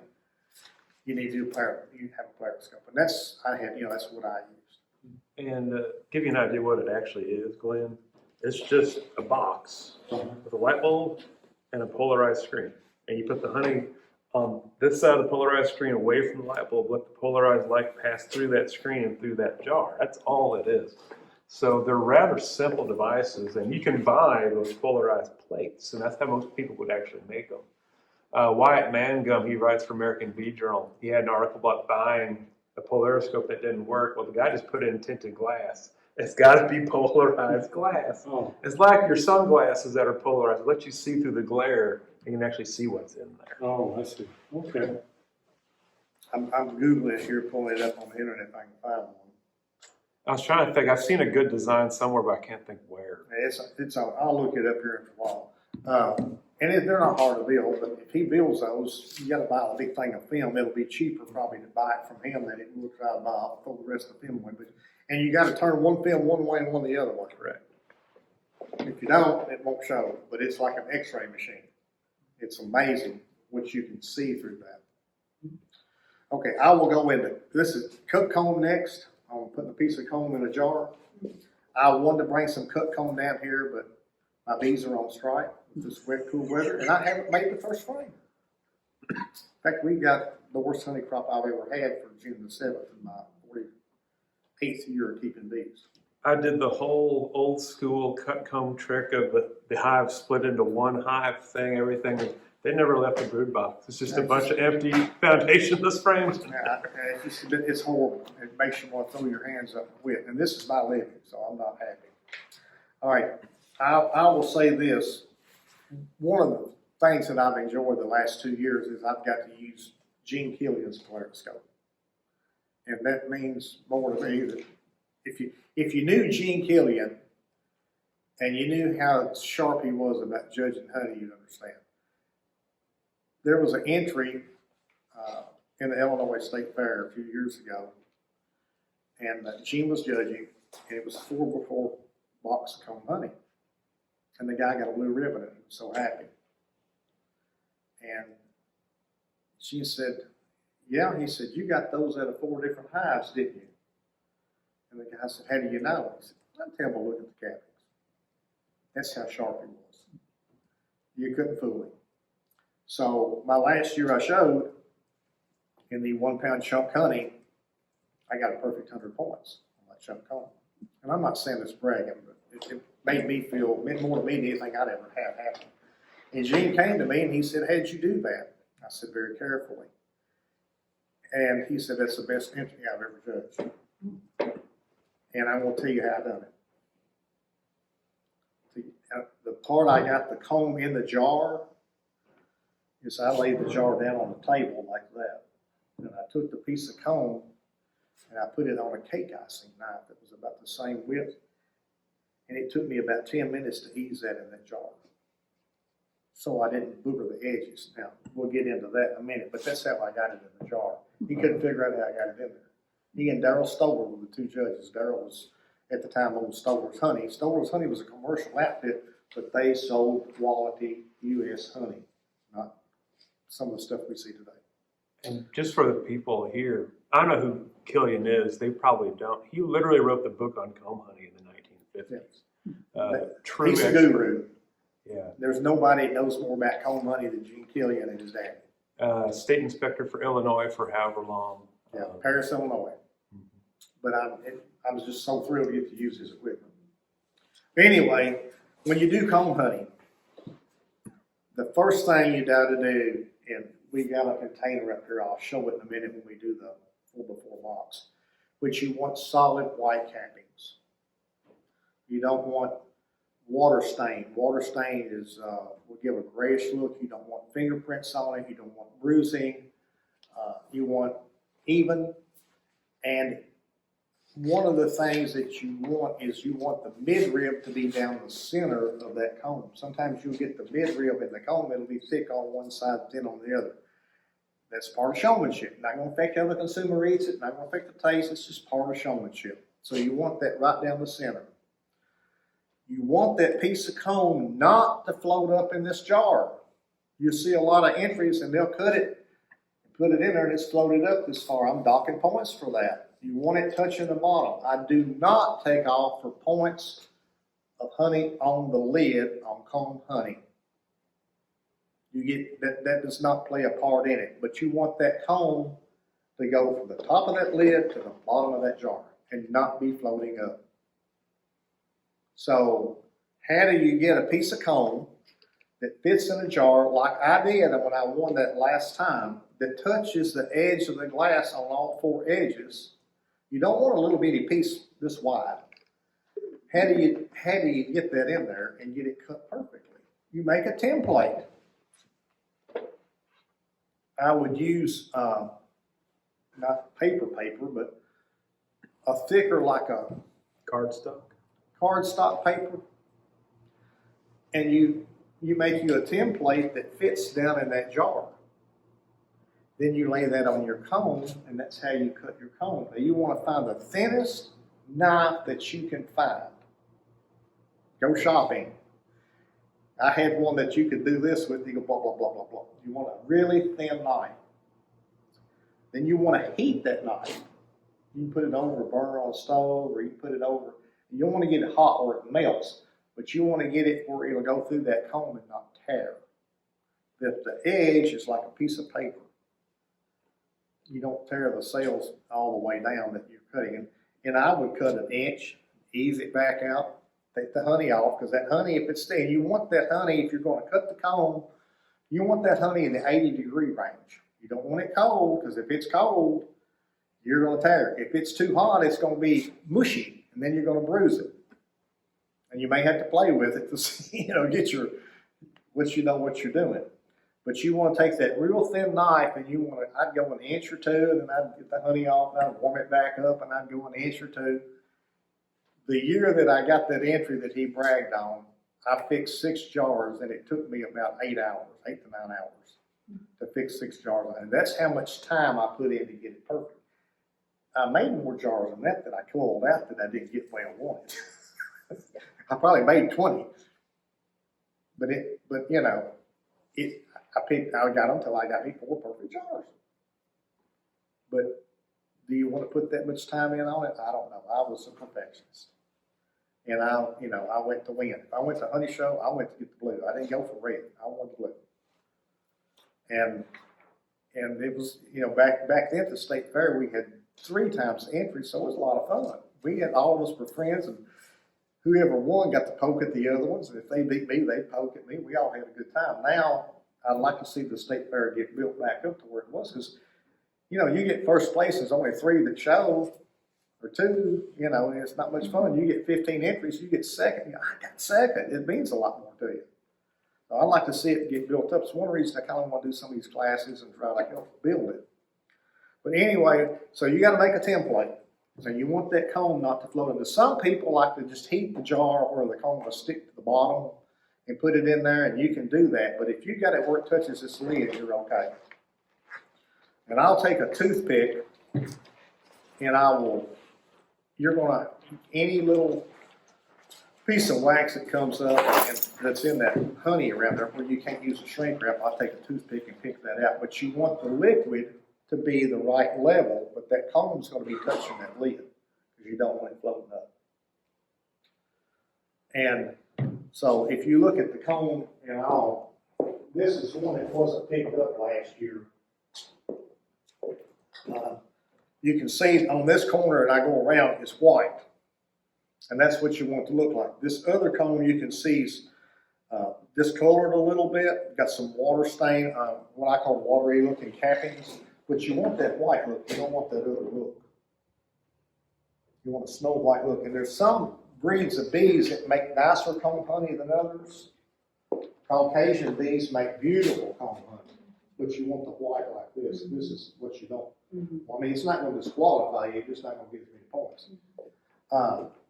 you need to you have a polariscope. And that's what I used. And give you an idea what it actually is, Glenn. It's just a box with a light bulb and a polarized screen. And you put the honey on this side of the polarized screen away from the light bulb, let the polarized light pass through that screen and through that jar. That's all it is. So they're rather simple devices, and you can buy those polarized plates, and that's how most people would actually make them. Wyatt Mangum, he writes for American Bee Journal, he had an article about buying a polariscope that didn't work. Well, the guy just put in tinted glass. It's got to be polarized glass. Oh, It's like your sunglasses that are polarized. It lets you see through the glare. You can actually see what's in there. oh, I see. Okay. I'm Googling it here, pulling it up on the internet if I can find one. I was trying to think. I've seen a good design somewhere, but I can't think where. I'll look it up here in a while. They're not hard to build, but if he builds those, you got to buy a big thing of film. It'll be cheaper probably to buy it from him than it will try to buy throw the rest of the film away. And you got to turn one film one way and one the other way. Correct. If you don't, it won't show. But it's like an X-ray machine. It's amazing what you can see through that. Okay, I will go into this is cut comb next. I'm putting a piece of comb in a jar. I wanted to bring some cut comb down here, but my bees are on strike with this wet, cool weather, and I haven't made the first frame. In fact, we got the worst honey crop I've ever had for June the 7th in my 48th year of keeping bees. I did the whole old school cut comb trick of the hive split into one hive thing, everything. They never left the brood box. It's just a bunch of empty foundationless frames. It's horrible. It makes you want to throw your hands up and quit. And this is my living, so I'm not happy. All right, I will say this. One of the things that I've enjoyed the last 2 years is I've got to use Gene Killian's polariscope. And that means more to me than if you knew Gene Killian and you knew how sharp he was about judging honey, you'd understand. There was an entry in the Illinois State Fair a few years ago. And Gene was judging, and it was 4x4 box of comb honey. And the guy got a blue ribbon and was so happy. And she said, yeah, he said, you got those out of 4 different hives, didn't you? And the guy said, how do you know? He said, I tell by looking at the cappings. That's how sharp he was. You couldn't fool him. So my last year I showed in the 1 pound chunk honey, I got a perfect 100 points on that chunk comb. And I'm not saying this bragging, but it made me feel, meant more to me than anything I'd ever had happen. And Gene came to me and he said, how'd you do that? I said, very carefully. And he said, that's the best entry I've ever judged. And I'm going to tell you how I done it. The part I got the comb in the jar is I laid the jar down on the table like that. And I took the piece of comb and I put it on a cake icing knife that was about the same width. And it took me about 10 minutes to ease that in that jar. So I didn't booger the edges. Now, we'll get into that in a minute, but that's how I got it in the jar. He couldn't figure out how I got it in there. He and Darrell Stoller were the 2 judges. Darrell was, at the time, owned Stoller's Honey. Stoller's Honey was a commercial outfit, but they sold quality U.S. honey, not some of the stuff we see today. And just for the people here, I don't know who Killian is. They probably don't. He literally wrote the book on comb honey in the 1950s. True He's a expert. guru. Yeah. There's nobody that knows more about comb honey than Gene Killian and his dad. State inspector for Illinois for however long. Yeah, Paris, Illinois. But I was just so thrilled to get to use his equipment. Anyway, when you do comb honey, the first thing you got to do, and we got a container up here, I'll show it in a minute when we do the 4x4 box, but you want solid white cappings. You don't want water stain. Water stain is will give a grayish look. You don't want fingerprints on it. You don't want bruising. You want even. And one of the things that you want is you want the midrib to be down the center of that comb. Sometimes you'll get the midrib in the comb, it'll be thick on one side, thin on the other. That's part of showmanship. Not going to affect how the consumer eats it, not going to affect the taste, it's just part of showmanship. So you want that right down the center. You want that piece of comb not to float up in this jar. You'll see a lot of entries and they'll cut it, put it in there and it's floated up this far. I'm docking points for that. You want it touching the bottom. I do not take off for points of honey on the lid on comb honey. You get that does not play a part in it, but you want that comb to go from the top of that lid to the bottom of that jar and not be floating up. So how do you get a piece of comb that fits in a jar like I did when I won that last time, that touches the edge of the glass on all 4 edges? You don't want a little bitty piece this wide. How do you get that in there and get it cut perfectly? You make a template. I would use not paper, but a thicker, like a cardstock paper, and you make you a template that fits down in that jar. Then you lay that on your comb, and that's how you cut your comb. Now you want to find the thinnest knife that you can find. Go shopping. I had one that you could do this with. You go blah, blah, blah, blah, blah. You want a really thin knife. Then you want to heat that knife. You can put it over a burner on a stove, or you can put it over. You don't want to get it hot where it melts, but you want to get it where it'll go through that comb and not tear. That the edge is like a piece of paper. You don't tear the cells all the way down that you're cutting. And I would cut an inch, ease it back out, take the honey off, because that honey, if it's staying, you want that honey, if you're going to cut the comb, you want that honey in the 80-degree range. You don't want it cold, because if it's cold, you're going to tear it. If it's too hot, it's going to be mushy, and then you're going to bruise it. And you may have to play with it to see, get your, what you're doing. But you want to take that real thin knife, and I'd go an inch or two, and then I'd get the honey off, and I'd warm it back up, and I'd go an inch or two. The year that I got that entry that he bragged on, I fixed 6 jars, and it took me about 8 to 9 hours. to fix 6 jars of honey. That's how much time I put in to get it perfect. I made more jars than that I culled out that I didn't get the way I wanted. I probably made 20. But you know, I got them till I got me 4 perfect jars. But do you want to put that much time in on it? I don't know. I was a perfectionist. And I went to win. If I went to honey show, I went to get the blue. I didn't go for red. I wanted blue. And it was, back then at the state fair, we had 3 times the entry, so it was a lot of fun. We had, all of us were friends, and whoever won got to poke at the other ones, and if they beat me, they'd poke at me. We all had a good time. Now, I'd like to see the state fair get built back up to where it was, because, you get first place, there's only 3 that show, or 2, and it's not much fun. You get 15 entries, you get second. I got second. It means a lot more to you. So I'd like to see it get built up. It's one reason I kind of want to do some of these classes and try to build it. But anyway, so you got to make a template. So you want that comb not to float into. Some people like to just heat the jar where the comb will stick to the bottom and put it in there, and you can do that. But if you got it where it touches this lid, you're okay. And I'll take a toothpick, and any little piece of wax that comes up and that's in that honey around there where you can't use a shrink wrap, I'll take a toothpick and pick that out. But you want the liquid to be the right level, but that comb's going to be touching that lid because you don't want it floating up. And so if you look at the comb and all, this is one that wasn't picked up last year. You can see on this corner that I go around is white. And that's what you want it to look like. This other comb you can see is discolored a little bit, got some water stain, what I call watery looking cappings. But you want that white look, you don't want that other look. You want a snow white look. And there's some breeds of bees that make nicer comb honey than others. Caucasian bees make beautiful comb honey, but you want the white like this. This is what you don't. Well, I mean, it's not going to disqualify you, it's just not going to give you any points.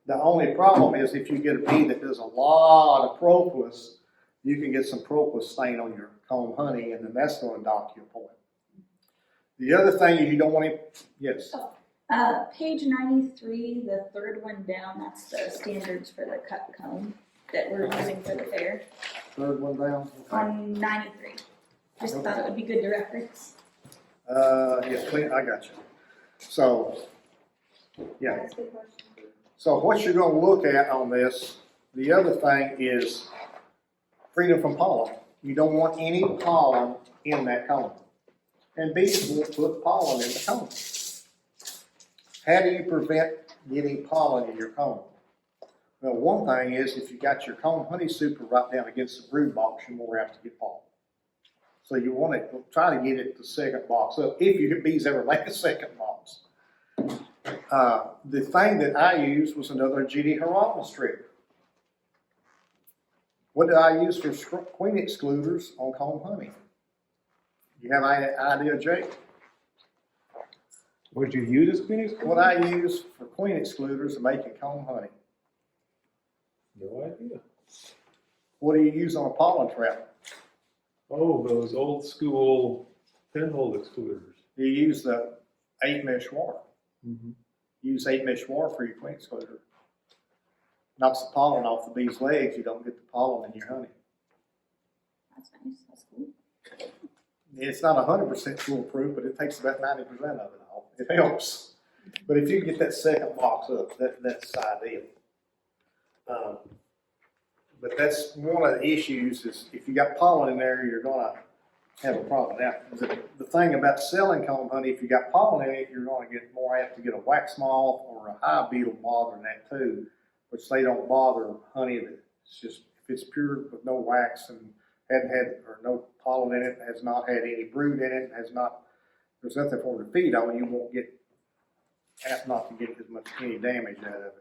The only problem is if you get a bee that does a lot of propolis, you can get some propolis stain on your comb honey, and then that's going to dock you a point. The other thing is you don't want to, yes? Page 93, the 3rd one down, that's the standards for the cut comb that we're using for the fair. 3rd one down? Okay. On 93. Just thought it would be good to reference. Yes, I got you. So, yeah. That's a good question. So what you're going to look at on this, the other thing is freedom from pollen. You don't want any pollen in that comb. And bees will put pollen in the comb. How do you prevent getting pollen in your comb? Well, one thing is if you got your comb honey super right down against the brood box, you're more apt to get pollen. So you want to try to get it the second box up, if your bees ever make a second box. The thing that I used was another GD Hieronymus strip. What did I use for queen excluders on comb honey? You have any idea, Jake? What did you use as queen excluder? What I use for queen excluders to make a comb honey. No idea. What do you use on a pollen trap? Oh, those old school pinhole excluders. You use the 8-mesh wire. Mm-hmm. Use 8-mesh wire for your queen excluder. Knocks the pollen off the bee's legs. You don't get the pollen in your honey. That's nice. That's cool. It's not 100% foolproof, but it takes about 90% of it off. It helps. But if you get that second box up, that's ideal. But that's one of the issues is if you got pollen in there, you're going to have a problem. Now, the thing about selling comb honey, if you got pollen in it, you're going to get more apt to get a wax moth or a hive beetle bothering that too, which they don't bother honey. It's just, if it's pure with no wax and hadn't had, or no pollen in it, has not had any brood in it, there's nothing for it to feed on, you won't get, apt not to get as much any damage out of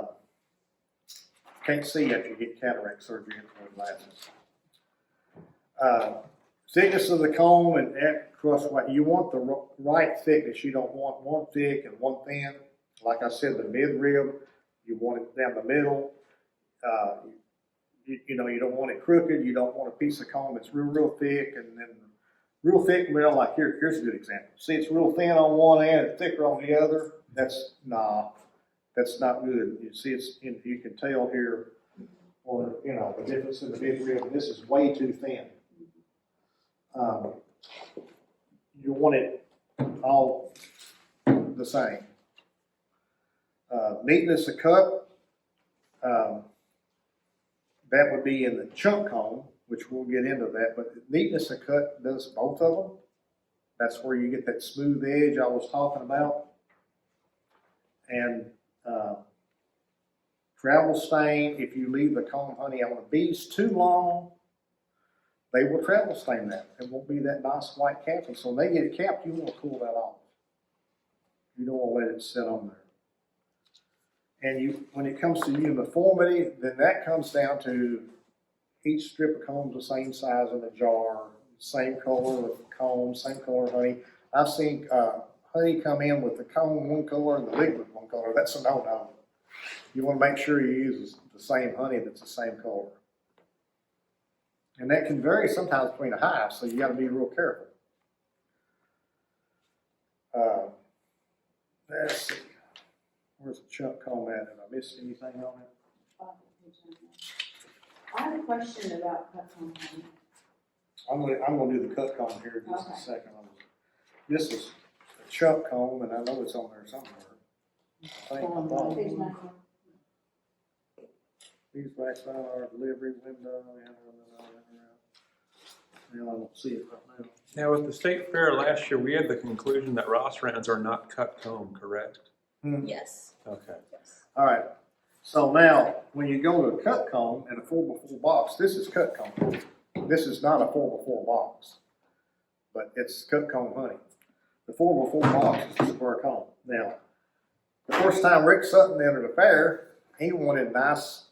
it. Can't see after you get cataract surgery into the glasses. Thickness of the comb and crust white. You want the right thickness. You don't want one thick and one thin. Like I said, the midrib, you want it down the middle. you know, you don't want it crooked, you don't want a piece of comb that's real thick, and then real thick, well, like here's a good example. See, it's real thin on one end and thicker on the other. That's not good. You see, you can tell here, or, you know, the difference in the midrib. This is way too thin. You want it all the same. Neatness of cut, that would be in the chunk comb, which we'll get into that, but neatness of cut does both of them. That's where you get that smooth edge I was talking about. And travel stain, if you leave the comb honey on the bees too long, they will travel stain that. It won't be that nice white capping. So when they get capped, you want to cool that off. You don't want to let it sit on there. And when it comes to uniformity, then that comes down to each strip of comb the same size in the jar, same color of comb, same color of honey. I've seen honey come in with the comb one color and the liquid one color. That's a no-no. You want to make sure you use the same honey that's the same color. And that can vary sometimes between a hive, so you got to be real careful. Let's see. Where's the chunk comb at? Have I missed anything on it? I have a question about cut comb honey. I'm gonna do the cut comb here in just a Okay. second. This is a chunk comb, and I know it's on there somewhere. I think Page 9. Beeswax on our delivery window. I don't see it right now. Now, at the state fair last year, we had the conclusion that Ross rounds are not cut comb, correct? Yes. Okay. Yes. All right. So now, when you go to a cut comb in a 4x4 box, this is cut comb. This is not a 4x4 box, but it's cut comb honey. The 4x4 box is a square comb. Now, the first time Rick Sutton entered the fair, he wanted nice,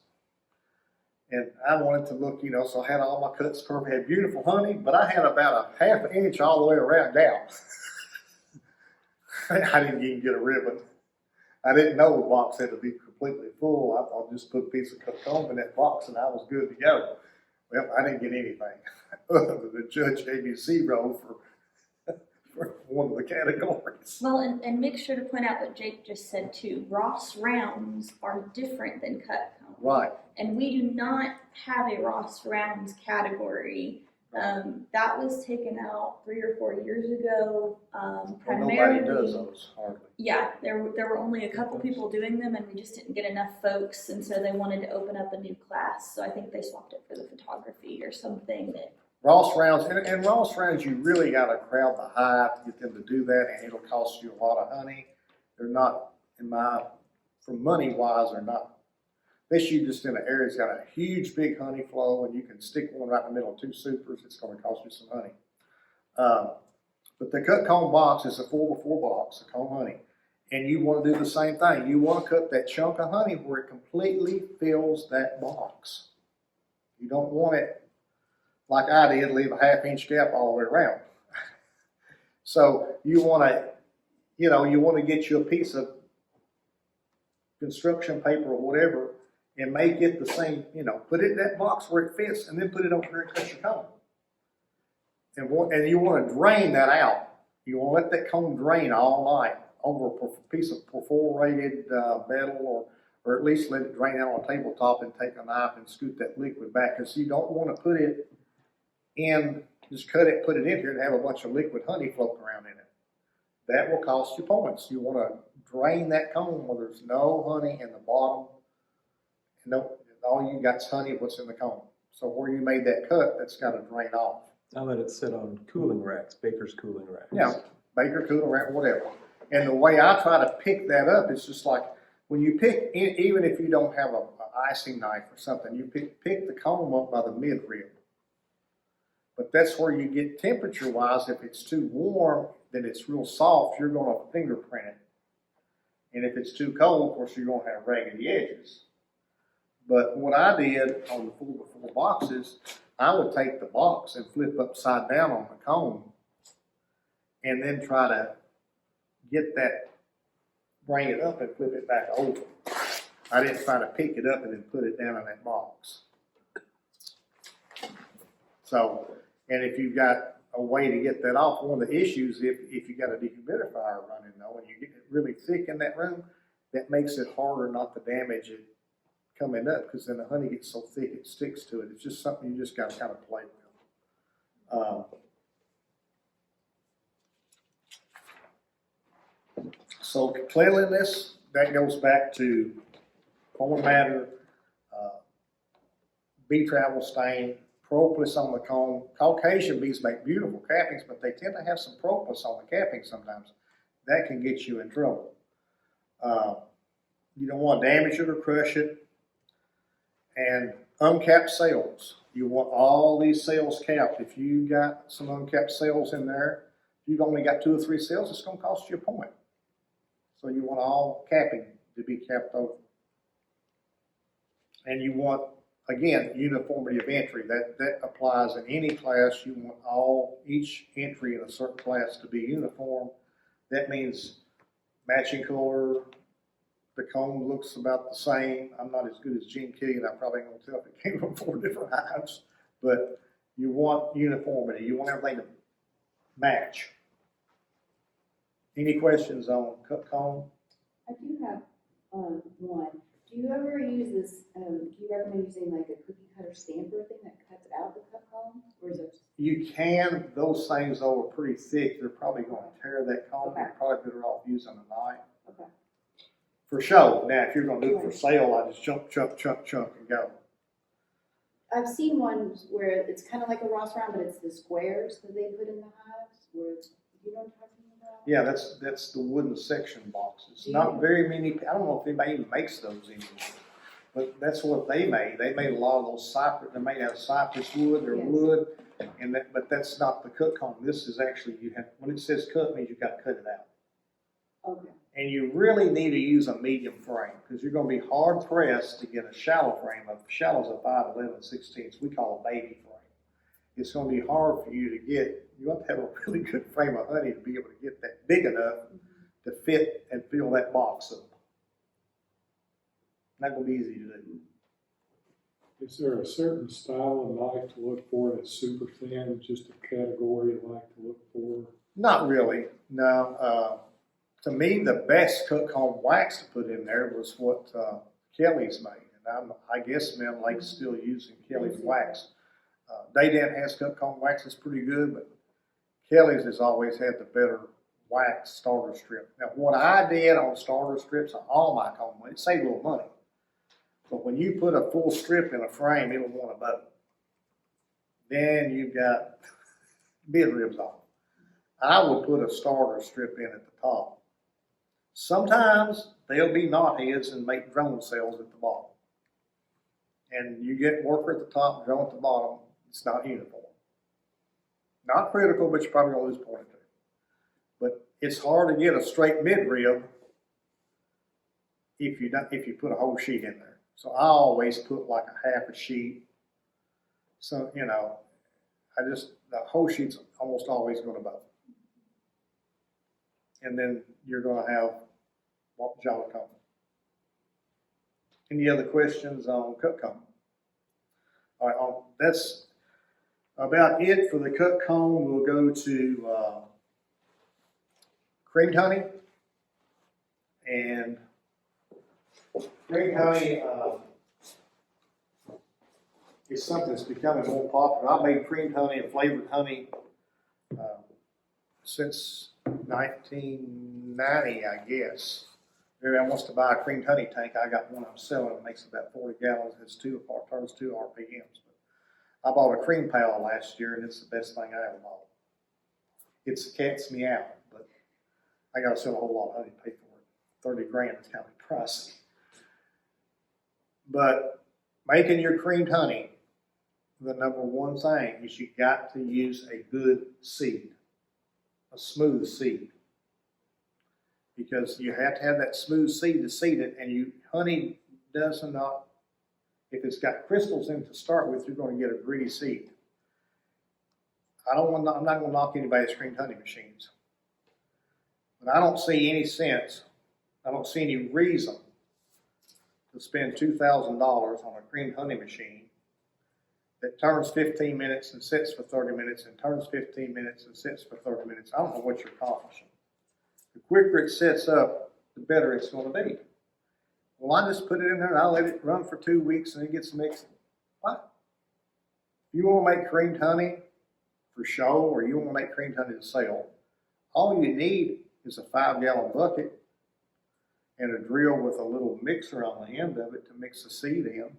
and I wanted to look, you know, so I had all my cuts perfect, had beautiful honey, but I had about a half an inch all the way around down. I didn't even get a ribbon. I didn't know the box had to be completely full. I thought just put a piece of cut comb in that box and I was good to go. Well, I didn't get anything. The judge gave me a 0 for one of the categories. Well, and make sure to point out what Jake just said too. Ross rounds are different than cut comb. Right. And we do not have a Ross rounds category. That was taken out 3 or 4 years ago. Well, Primarily, nobody does those, hardly. yeah, there were only a couple people doing them, and we just didn't get enough folks, and so they wanted to open up a new class. So I think they swapped it for the photography or something. That Ross rounds, and Ross rounds, you really got to crowd the hive to get them to do that, and it'll cost you a lot of honey. They're not, for money wise, they're not. This you just in an area that's got a huge big honey flow, and you can stick one right in the middle of 2 supers. It's going to cost you some honey. But the cut comb box is a 4x4 box of comb honey, and you want to do the same thing. You want to cut that chunk of honey where it completely fills that box. You don't want it like I did, leave a half-inch gap all the way around. So you want to, you want to get you a piece of construction paper or whatever, and make it the same, put it in that box where it fits, and then put it over here and cut your comb. And you want to drain that out. You want to let that comb drain all night over a piece of perforated metal, or at least let it drain out on a tabletop, and take a knife and scoot that liquid back, because you don't want to put it in, just cut it, put it in here, and have a bunch of liquid honey floating around in it. That will cost you points. You want to drain that comb where there's no honey in the bottom. No, all you got's honey, what's in the comb. So where you made that cut, that's got to drain off. I let it sit on cooling racks, baker's cooling racks. Yeah, baker, cooler rack, whatever. And the way I try to pick that up is just like when you pick, even if you don't have an icing knife or something, you pick the comb up by the midrib. But that's where you get temperature-wise. If it's too warm, then it's real soft, you're going to fingerprint it. And if it's too cold, of course, you're going to have raggedy edges. But what I did on the 4x4 boxes, I would take the box and flip upside down on the comb, and then try to get that, bring it up and flip it back over. I didn't try to pick it up and then put it down in that box. So, and if you've got a way to get that off, one of the issues, if you got a dehumidifier running though, and you get it really thick in that room, that makes it harder not to damage it coming up, because then the honey gets so thick it sticks to it. It's just something you just got to kind of play with. So cleanliness, that goes back to comb matter, bee travel stain, propolis on the comb. Caucasian bees make beautiful cappings, but they tend to have some propolis on the capping sometimes. That can get you in trouble. You don't want to damage it or crush it. And uncapped cells. You want all these cells capped. If you got some uncapped cells in there, if you've only got 2 or 3 cells, it's going to cost you a point. So you want all capping to be capped over. And you want, again, uniformity of entry. That applies in any class. You want each entry in a certain class to be uniform. That means matching color. The comb looks about the same. I'm not as good as Gene Key, and I probably ain't gonna tell if it came from 4 different hives. But you want uniformity. You want everything to match. Any questions on cut comb? I do have, one. Do you ever use this, do you recommend using like a cookie cutter stamper thing that cuts out the cut comb? Or is it? You can. Those things though are pretty thick. They're probably going to tear that comb. Okay. You're probably better off using a knife. Okay. For show. Now, if you're going to do it for sale, I just chunk and go. I've seen ones where it's kind of like a Ross round, but it's the squares that they put in the hives, where it's, you know what I'm talking about? Yeah, that's the wooden section boxes. Yeah. Not very many. I don't know if anybody even makes those anymore. But that's what they made. They made a lot of those cypress. They're made out of cypress wood or Yes. wood, and but that's not the cut comb. This is actually when it says cut, it means you got to cut it out. Okay. And you really need to use a medium frame because you're going to be hard pressed to get a shallow frame. A shallow is a 5/11/16. We call a baby frame. It's going to be hard for you to get. You have to have a really good frame of honey to be able to get that big enough to fit and fill that box up. Not going to be easy to do. Is there a certain style of knife to look for that's super thin, just a category I like to look for? Not really. No. To me, the best cut comb wax to put in there was what Kelly's made. And I guess Mem Lake's still using Kelly's wax. Daydent has cut comb wax that's pretty good, but Kelly's has always had the better wax starter strip. Now, what I did on starter strips on all my comb, it saved a little money. But when you put a full strip in a frame, it'll want a bow. Then you've got bid ribs off. I would put a starter strip in at the top. Sometimes they'll be knot heads and make drone cells at the bottom. And you get worker at the top, drone at the bottom, it's not uniform. Not critical, but you're probably going to lose a point or two. But it's hard to get a straight midrib if you put a whole sheet in there. So I always put like a half a sheet. So, the whole sheet's almost always going to bow. And then you're going to have jolly comb. Any other questions on cut comb? All right, that's about it for the cut comb. We'll go to creamed honey. And creamed honey is something that's becoming more popular. I made creamed honey and flavored honey since 1990, I guess. Everybody wants to buy a creamed honey tank. I got one I'm selling. It makes about 40 gallons. It's turns 2 RPMs. But I bought a cream pail last year, and it's the best thing I ever bought. It's cat's me out, but I got to sell a whole lot of honey to pay for it. 30 grand is kind of pricey. But making your creamed honey, the number one thing is you got to use a good seed, a smooth seed. Because you have to have that smooth seed to seed it, and honey does not, if it's got crystals in it to start with, you're going to get a gritty seed. I'm not going to knock anybody's creamed honey machines. But I don't see any sense, I don't see any reason to spend $2,000 on a creamed honey machine that turns 15 minutes and sits for 30 minutes and turns 15 minutes and sits for 30 minutes. I don't know what you're accomplishing. The quicker it sets up, the better it's going to be. Well, I just put it in there and I let it run for 2 weeks and it gets mixed. What? You want to make creamed honey for show, or you want to make creamed honey to sell, all you need is a 5-gallon bucket and a drill with a little mixer on the end of it to mix the seed in.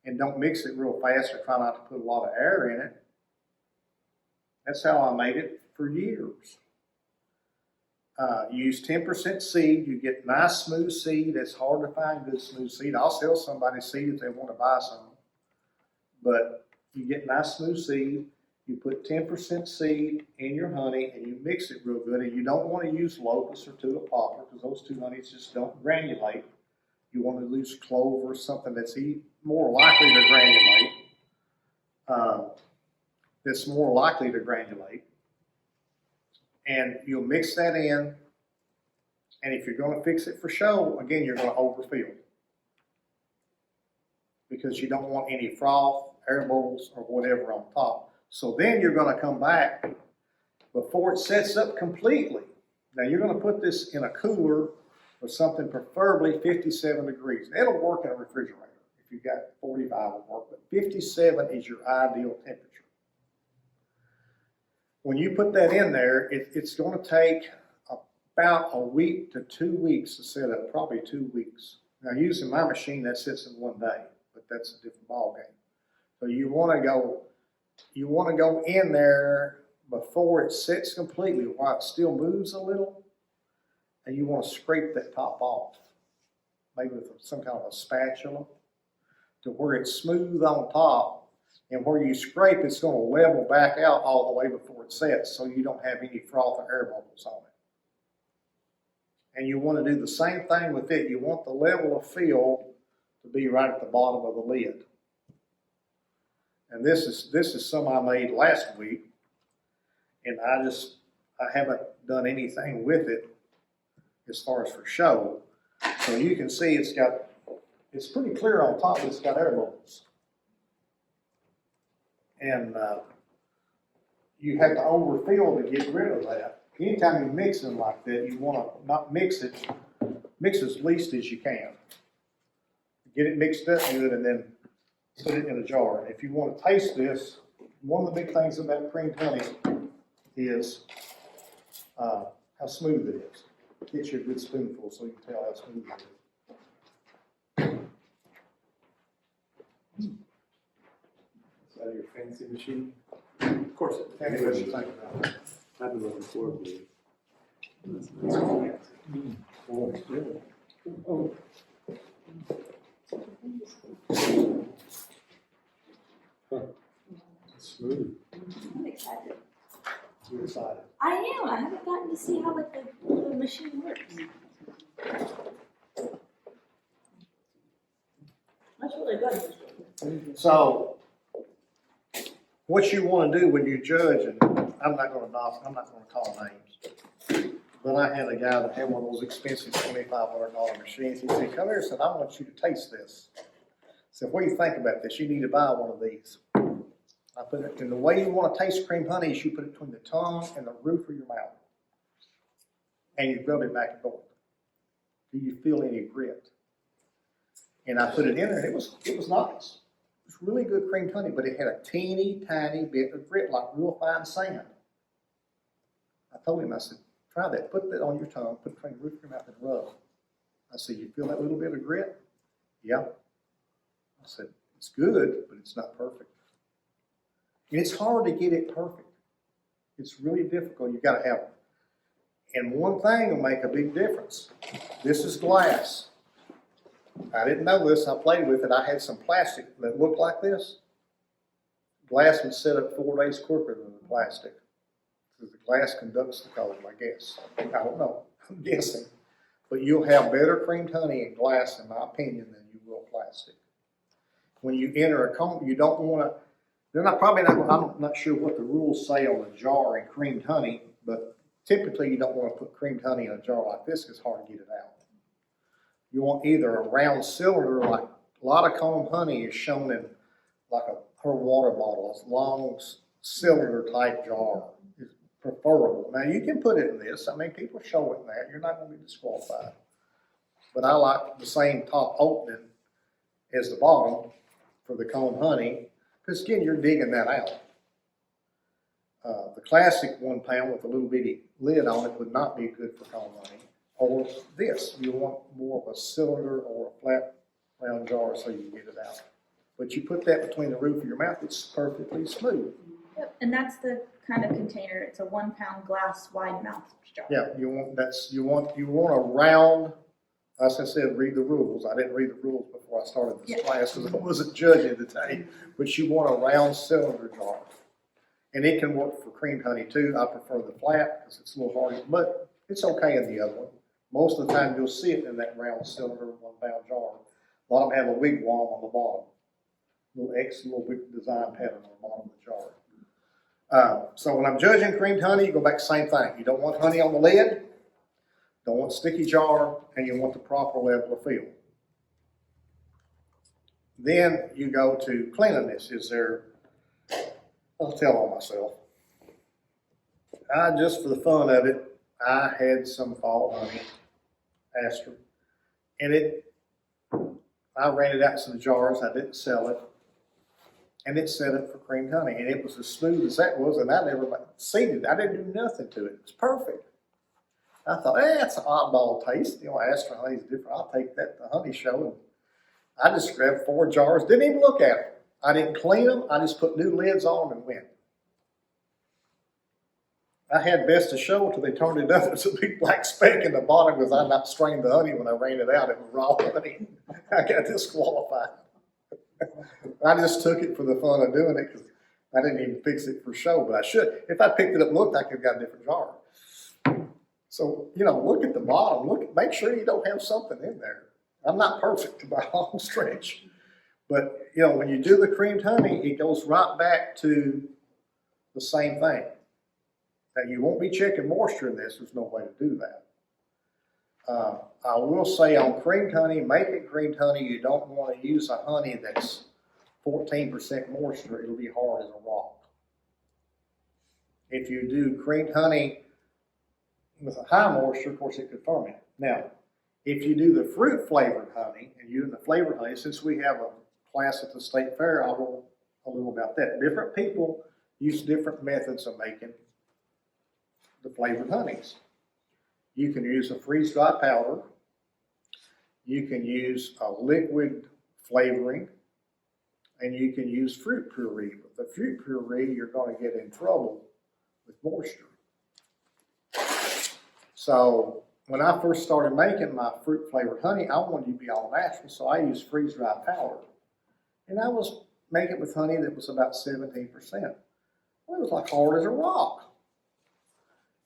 And don't mix it real fast or try not to put a lot of air in it. That's how I made it for years. Use 10% seed. You get nice smooth seed. It's hard to find good smooth seed. I'll sell somebody seed if they want to buy some. But you get nice smooth seed. You put 10% seed in your honey and you mix it real good. And you don't want to use locust or tulip poplar because those two honeys just don't granulate. You want to use clover or something that's more likely to granulate. And you'll mix that in. And if you're going to fix it for show, again, you're going to overfill. Because you don't want any froth, air bubbles, or whatever on top. So then you're going to come back before it sets up completely. Now you're going to put this in a cooler or something, preferably 57 degrees. It'll work in a refrigerator. If you've got 45, it'll work, but 57 is your ideal temperature. When you put that in there, it's going to take about a week to 2 weeks to set up, probably 2 weeks. Now using my machine, that sits in 1 day, but that's a different ball game. So you want to go in there before it sets completely while it still moves a little, and you want to scrape that top off, maybe with some kind of a spatula, to where it's smooth on top, and where you scrape, it's going to level back out all the way before it sets, so you don't have any froth or air bubbles on it. And you want to do the same thing with it. You want the level of fill to be right at the bottom of the lid. And this is some I made last week, and I haven't done anything with it as far as for show. So you can see it's pretty clear on top, but it's got air bubbles. And you have to overfill to get rid of that. Anytime you mix them like that, you want to not mix as least as you can. Get it mixed up good and then put it in a jar. And if you want to taste this, one of the big things about creamed honey is how smooth it is. Get you a good spoonful so you can tell how smooth it is. Is that your fancy machine? Of course, tell me what you think about it. I've been looking forward to it. Oh, smooth. I'm excited. You're excited. I am. I haven't gotten to see how the machine works. That's really good. So, what you want to do when you judge, and I'm not going to call names, but I had a guy that had one of those expensive $2,500 machines. He said, "Come here," and said, "I want you to taste this." I said, "What do you think about this? You need to buy one of these." I put it in the way you want to taste cream honey is you put it between the tongue and the roof of your mouth, and you rub it back and forth. Do you feel any grit? And I put it in there, and it was nice. It was really good creamed honey, but it had a teeny tiny bit of grit, like real fine sand. I told him, I said, "Try that. Put that on your tongue. Put it between the roof of your mouth and rub." I said, "You feel that little bit of grit?" "Yeah." I said, "It's good, but it's not perfect." And it's hard to get it perfect. It's really difficult. You've got to have it. And one thing will make a big difference. This is glass. I didn't know this. I played with it. I had some plastic that looked like this. Glass would set up 4 days quicker than the plastic. Because the glass conducts the cold, I guess. I don't know. I'm guessing. But you'll have better creamed honey in glass, in my opinion, than you will plastic. When you enter a comb, you don't want to. I'm not sure what the rules say on a jar in creamed honey, but typically you don't want to put creamed honey in a jar like this because it's hard to get it out. You want either a round cylinder, like a lot of comb honey is shown in like her water bottle, a long cylinder type jar is preferable. Now you can put it in this. I mean, people show it in that. You're not going to be disqualified. But I like the same top opening as the bottom for the comb honey, because again, you're digging that out. The classic 1 pound with a little bitty lid on it would not be good for comb honey. Or this, you want more of a cylinder or a flat round jar so you can get it out. But you put that between the roof of your mouth, it's perfectly smooth. Yep, and that's the kind of container. It's a 1 pound glass wide mouth jar. Yeah, you want a round. As I said, read the rules. I didn't read the rules before I started this class because I wasn't judging today. But you want a round cylinder jar, and it can work for creamed honey too. I prefer the flat because it's a little harder, but it's okay in the other one. Most of the time, you'll see it in that round cylinder 1 pound jar. A lot of them have a wigwam on the bottom, little bit design pattern on the bottom of the jar. So when I'm judging creamed honey, you go back to the same thing. You don't want honey on the lid. Don't want sticky jar, and you want the proper level of feel. Then you go to cleanliness. I'll tell on myself. Just for the fun of it, I had some fall honey, Astor, and I ran it out to the jars. I didn't sell it, and it set up for creamed honey, and it was as smooth as that was, and I never seeded it. I didn't do nothing to it. It was perfect. I thought, it's an oddball taste. Astor honey is different. I'll take that to Honey Show. And I just grabbed 4 jars, didn't even look at them. I didn't clean them. I just put new lids on them and went. I had best of show until they turned it up. There's a big black speck in the bottom because I not strained the honey when I ran it out. It was raw honey. I got disqualified. I just took it for the fun of doing it because I didn't even fix it for show, but I should. If I picked it up and looked, I could have got a different jar. So, look at the bottom. Make sure you don't have something in there. I'm not perfect by a long stretch. But, when you do the creamed honey, it goes right back to the same thing. Now, you won't be checking moisture in this. There's no way to do that. I will say on creamed honey, making creamed honey, you don't want to use a honey that's 14% moisture. It'll be hard as a rock. If you do creamed honey with a high moisture, of course, it could ferment. Now, if you do the fruit flavored honey, and you do the flavored honey, since we have a class at the state fair, I will a little about that. Different people use different methods of making the flavored honeys. You can use a freeze-dry powder. You can use a liquid flavoring, and you can use fruit puree. With the fruit puree, you're going to get in trouble with moisture. So when I first started making my fruit flavored honey, I wanted it to be all natural, so I used freeze-dried powder. And I was making it with honey that was about 17%. Well, it was like hard as a rock.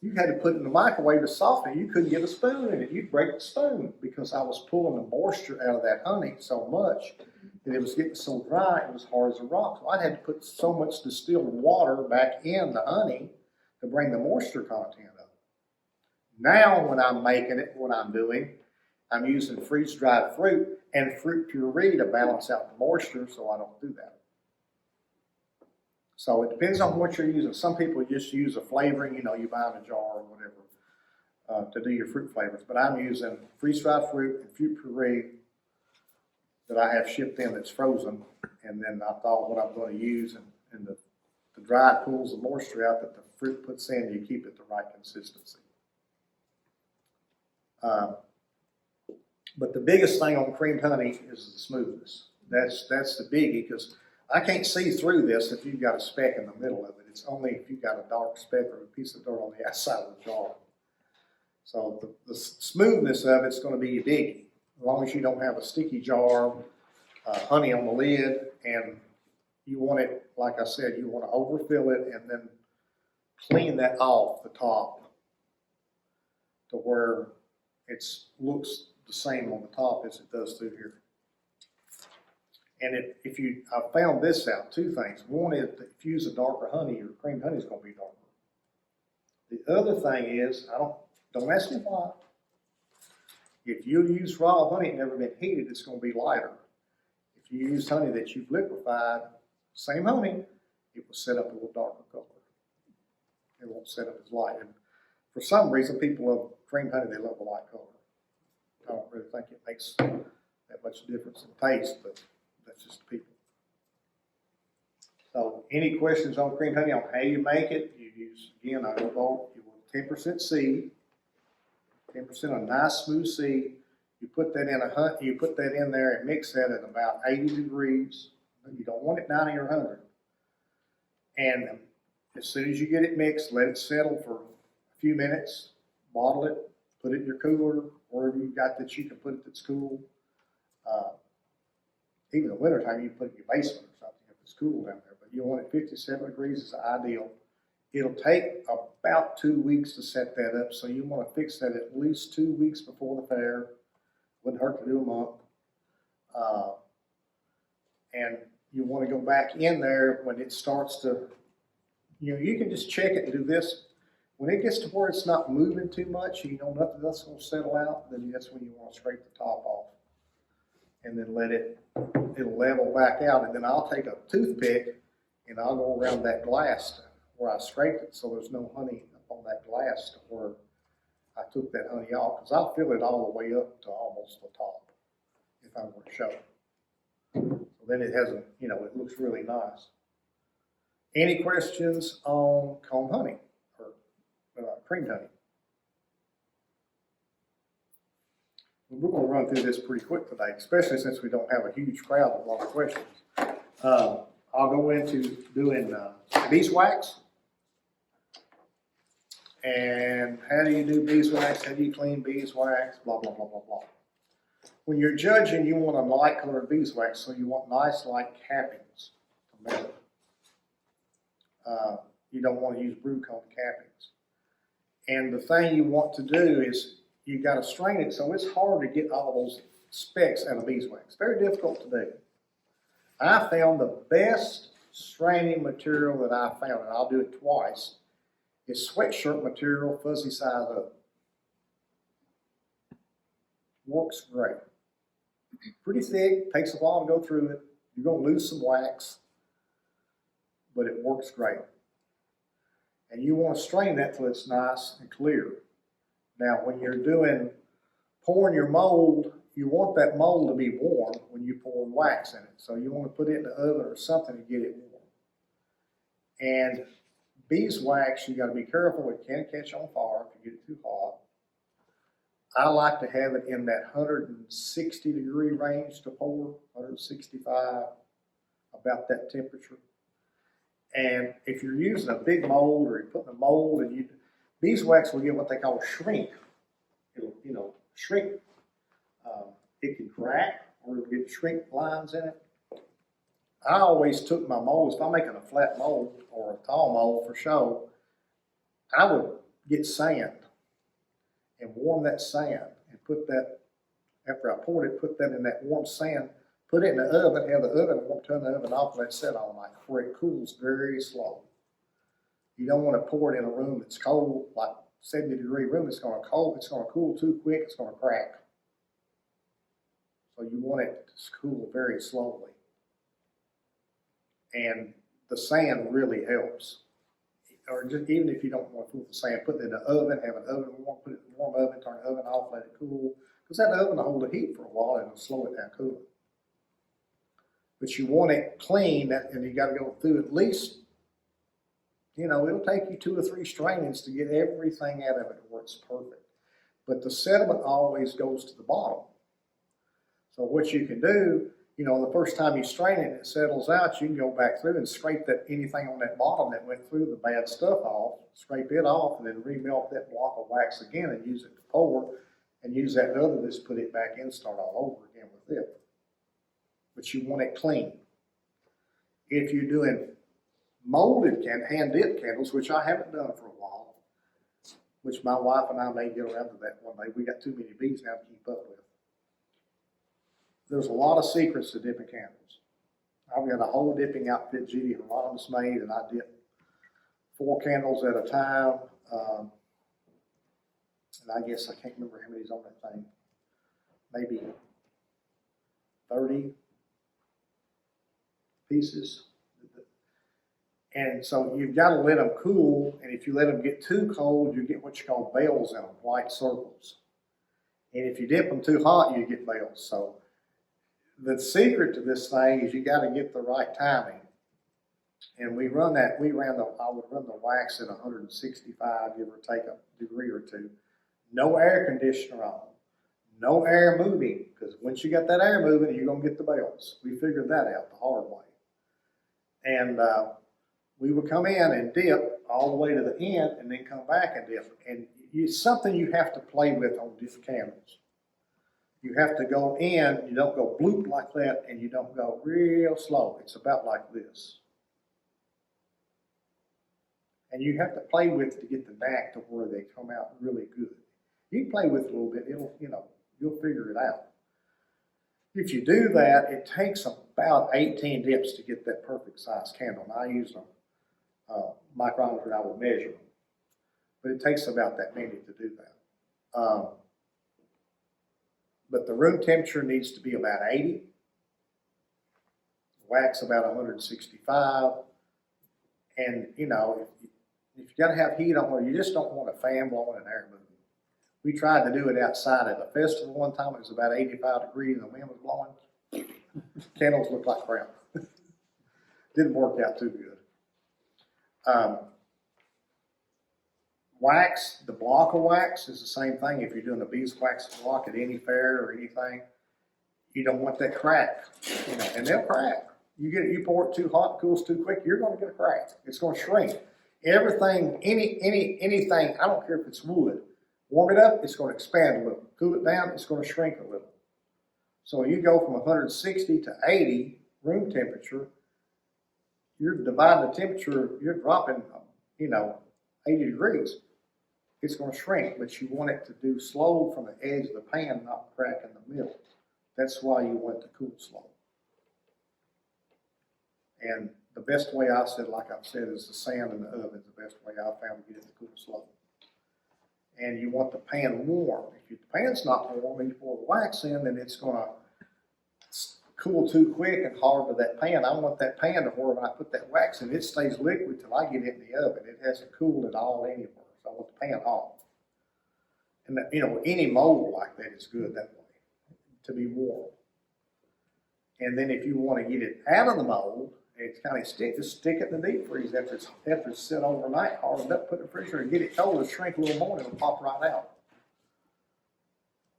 You had to put it in the microwave to soften it. You couldn't get a spoon in it. You'd break the spoon because I was pulling the moisture out of that honey so much that it was getting so dry it was hard as a rock. So I had to put so much distilled water back in the honey to bring the moisture content up. Now when I'm making it, what I'm doing, I'm using freeze-dried fruit and fruit puree to balance out the moisture so I don't do that. So it depends on what you're using. Some people just use a flavoring, you buy in a jar or whatever to do your fruit flavors. But I'm using freeze-dried fruit and fruit puree that I have shipped in that's frozen. And then I thought what I'm going to use and the dry pulls the moisture out that the fruit puts in, you keep it the right consistency. But the biggest thing on creamed honey is the smoothness. That's the biggie because I can't see through this if you've got a speck in the middle of it. It's only if you've got a dark speck or a piece of dirt on the outside of the jar. So the smoothness of it's going to be your biggie. As long as you don't have a sticky jar, honey on the lid, and you want it, like I said, you want to overfill it and then clean that off the top to where it looks the same on the top as it does through here. And I found this out, 2 things. One is that if you use a darker honey, your creamed honey is going to be darker. The other thing is, don't ask me why. If you use raw honey and never been heated, it's going to be lighter. If you use honey that you've liquefied, same honey, it will set up a little darker color. It won't set up as light. And for some reason, people love cream honey, they love the light color. I don't really think it makes that much difference in taste, but that's just the people. So any questions on cream honey, on how you make it? You use, again, I go over, you want 10% seed, 10% of nice smooth seed. You put that in there and mix that at about 80 degrees. You don't want it 90 or 100. And as soon as you get it mixed, let it settle for a few minutes, bottle it, put it in your cooler, wherever you've got that you can put it that's cool. Even in the wintertime, you can put it in your basement or something if it's cool down there. But you want it 57 degrees is ideal. It'll take about 2 weeks to set that up, so you want to fix that at least 2 weeks before the fair. Wouldn't hurt to do a month. And you want to go back in there when it starts to, you can just check it and do this. When it gets to where it's not moving too much, nothing else will settle out, then that's when you want to scrape the top off. And then it'll level back out. And then I'll take a toothpick and I'll go around that glass where I scraped it so there's no honey up on that glass to where I took that honey off, because I'll fill it all the way up to almost the top if I were to show. So then it hasn't, it looks really nice. Any questions on comb honey or cream honey? We're going to run through this pretty quick today, especially since we don't have a huge crowd with a lot of questions. I'll go into doing beeswax. And how do you do beeswax? How do you clean beeswax? Blah, blah, blah, blah, blah. When you're judging, you want a light colored beeswax, so you want nice light cappings to melt. You don't want to use brood comb cappings. And the thing you want to do is you got to strain it, so it's hard to get all those specks out of beeswax. Very difficult to do. I found the best straining material that I found, and I'll do it twice, is sweatshirt material, fuzzy side up. Works great. Pretty thick, takes a while to go through it. You're going to lose some wax, but it works great. And you want to strain that till it's nice and clear. Now, when you're pouring your mold, you want that mold to be warm when you pour wax in it. So you want to put it in the oven or something to get it warm. And beeswax, you got to be careful. It can catch on fire if you get it too hot. I like to have it in that 160 degree range to pour, 165, about that temperature. And if you're using a big mold or you're putting a mold and beeswax will get what they call shrink. It'll shrink. It can crack or it'll get shrink lines in it. I always took my molds, if I'm making a flat mold or a tall mold for show, I would get sand and warm that sand and put that, after I poured it, put that in that warm sand, put it in the oven, have the oven warm, turn the oven off, let it set all night where it cools very slow. You don't want to pour it in a room that's cold, like 70 degree room. It's going to cool too quick, it's going to crack. So you want it to cool very slowly. And the sand really helps. Or just even if you don't want to fool with the sand, put it in the oven, have an oven warm, put it in a warm oven, turn the oven off, let it cool. Because that oven will hold the heat for a while and it'll slow it down cooling. But you want it clean, and you got to go through at least, it'll take you 2 or 3 strainings to get everything out of it where it's perfect. But the sediment always goes to the bottom. So what you can do, the first time you strain it, it settles out, you can go back through and scrape anything on that bottom that went through the bad stuff off, scrape it off, and then remelt that block of wax again and use it to pour, and use that other to just put it back in, start all over again with it. But you want it clean. If you're doing molded hand-dipped candles, which I haven't done for a while, which my wife and I may get around to that one day. We got too many bees now to keep up with. There's a lot of secrets to dipping candles. I've got a whole dipping outfit Judy Hieronymus made, and I dip 4 candles at a time. And I guess I can't remember how many's on that thing. Maybe 30 pieces And so you've got to let them cool, and if you let them get too cold, you get what you call bells in them, white circles. And if you dip them too hot, you get bells. So the secret to this thing is you got to get the right timing. And I would run the wax at 165, give or take a degree or two. No air conditioner on, no air moving, because once you got that air moving, you're gonna get the bells. We figured that out the hard way. And we would come in and dip all the way to the end and then come back and dip. And it's something you have to play with on different candles. You have to go in, you don't go bloop like that, and you don't go real slow. It's about like this. And you have to play with it to get the back to where they come out really good. You can play with it a little bit, you'll figure it out. If you do that, it takes about 18 dips to get that perfect size candle. And I use a micrometer, I will measure them. But it takes about that many to do that. But the room temperature needs to be about 80. Wax about 165. And, if you got to have heat on there, you just don't want a fan blowing and air moving. We tried to do it outside at a festival one time. It was about 85 degrees and the wind was blowing. Candles looked like crap. Didn't work out too good. Wax, the block of wax is the same thing. If you're doing a beeswax block at any fair or anything, you don't want that crack, and they'll crack. You pour it too hot, cools too quick, you're going to get a crack. It's going to shrink. Everything, anything, I don't care if it's wood, warm it up, it's going to expand a little. Cool it down, it's going to shrink a little. So you go from 160 to 80 room temperature, you're dividing the temperature, you're dropping, 80 degrees. It's going to shrink, but you want it to do slow from the edge of the pan, not crack in the middle. That's why you want it to cool slow. And the best way I said, like I've said, is the sand in the oven is the best way I've found to get it to cool slow. And you want the pan warm. If the pan's not warm and you pour the wax in, then it's going to cool too quick and hard to that pan. I want that pan to where when I put that wax in, it stays liquid till I get it in the oven. It hasn't cooled at all anywhere. So I want the pan hot. And any mold like that is good that way, to be warm. And then if you want to get it out of the mold, it's kind of just stick it in the deep freeze after it's set overnight, hardened up, put it in the freezer and get it cold and shrink a little more and it'll pop right out.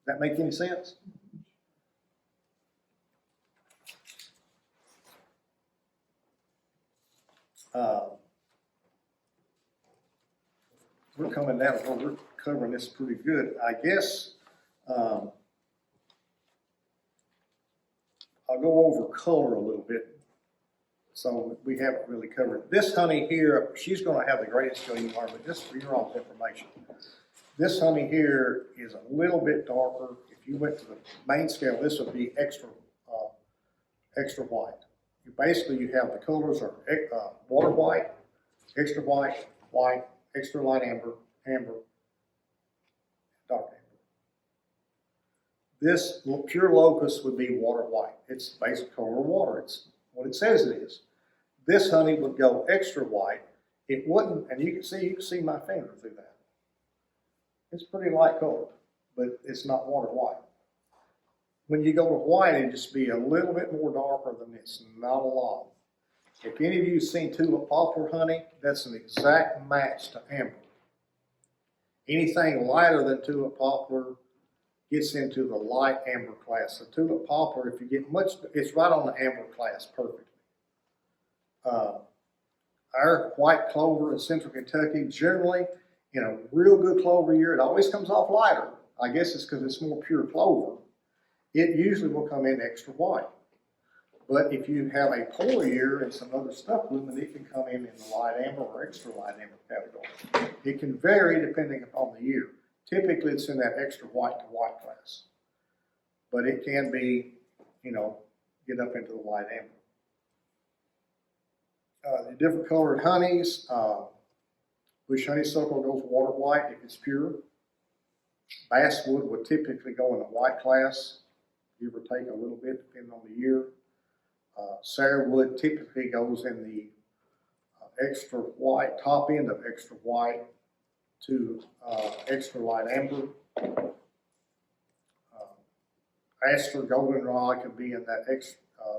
Does that make any sense? We're coming down, we're covering this pretty good. I guess I'll go over color a little bit. So we haven't really covered. This honey here, she's going to have the greatest show you are, but just for your own information. This honey here is a little bit darker. If you went to the main scale, this would be extra white. You have the colors are water white, white, extra light amber, dark amber. This pure locust would be water white. It's the basic color of water. It's what it says it is. This honey would go extra white. It wouldn't, and you can see my finger through that. It's pretty light color, but it's not water white. When you go to white, it'd just be a little bit more darker than this, not a lot. If any of you have seen tulip poplar honey, that's an exact match to amber. Anything lighter than tulip poplar gets into the light amber class. So tulip poplar, if you get much, it's right on the amber class perfectly. Our white clover in central Kentucky, generally, in a real good clover year, it always comes off lighter. I guess it's because it's more pure clover. It usually will come in extra white. But if you have a poor year and some other stuff blooming, it can come in the light amber or extra light amber category. It can vary depending upon the year. Typically, it's in that extra white to white class. But it can be, get up into the light amber. The different colored honeys, bush honeysuckle goes water white if it's pure. Basswood would typically go in the white class, give or take a little bit depending on the year. Cedarwood typically goes in the extra white, top end of extra white to extra light amber. Aster goldenrod could be in that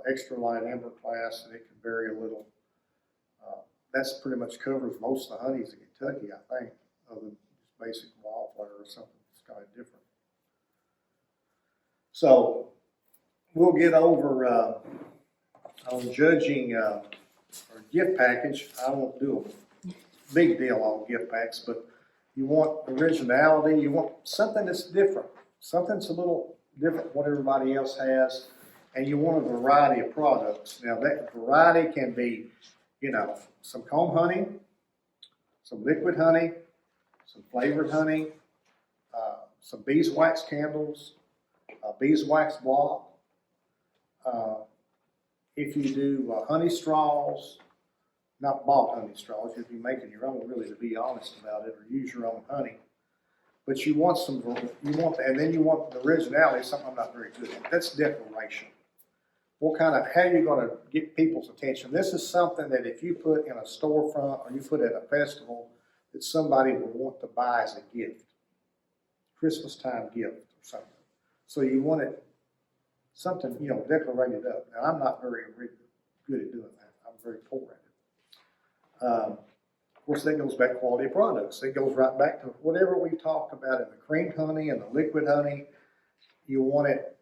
extra light amber class, and it can vary a little. That's pretty much covers most of the honeys in Kentucky, I think, other than just basic wildflower or something that's kind of different. So we'll get over on judging our gift package. I won't do a big deal on gift packs, but you want originality. You want something that's different, something that's a little different from what everybody else has, and you want a variety of products. Now that variety can be, you know, some comb honey, some liquid honey, some flavored honey, some beeswax candles, beeswax block. If you do honey straws, not bought honey straws, you'd be making your own, really, to be honest about it, or use your own honey. But you want some, and then you want the originality, something I'm not very good at. That's decoration. What kind of, how are you going to get people's attention? This is something that if you put in a storefront or you put at a festival, that somebody will want to buy as a gift, Christmas time gift or something. So you want it something, you know, decorated up. Now I'm not very good at doing that. I'm very poor at it. Of course, that goes back to quality products. It goes right back to whatever we talked about in the creamed honey and the liquid honey. You want it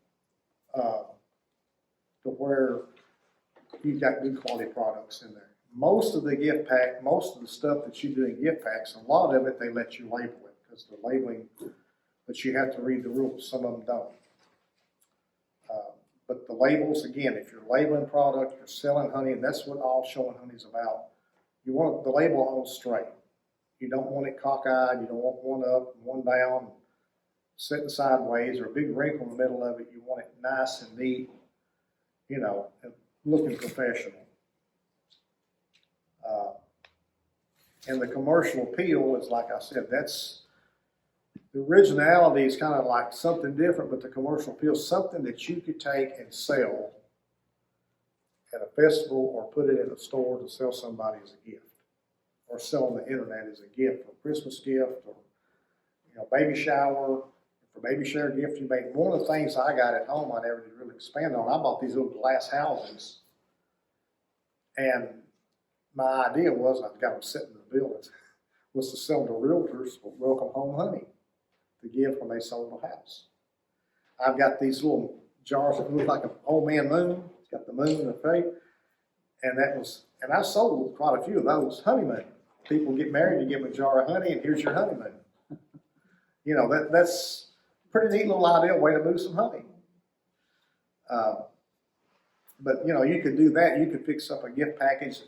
to where you've got good quality products in there. Most of the gift pack, most of the stuff that you do in gift packs, a lot of it they let you label it because the labeling, but you have to read the rules. Some of them don't. But the labels, again, if you're labeling product, you're selling honey, and that's what all showing honey is about. You want the label on straight. You don't want it cockeyed. You don't want one up and one down, sitting sideways, or a big wrinkle in the middle of it. You want it nice and neat, you know, and looking professional. And the commercial appeal is, like I said, that's the originality is kind of like something different, but the commercial appeal is something that you could take and sell at a festival or put it in a store to sell somebody as a gift, or sell on the internet as a gift, or Christmas gift, or, you know, baby shower. For baby shower gift you make. One of the things I got at home I never did really expand on, I bought these little glass houses, and my idea was, I've got them sitting in the building, was to sell to realtors for welcome home honey to give when they sold the house. I've got these little jars that look like an old man moon. It's got the moon and the faith. And I sold quite a few of those honeymoon. People get married, you give them a jar of honey, and here's your honeymoon. You know, that's a pretty neat little idea, way to move some honey. But, you know, you could do that. You could fix up a gift package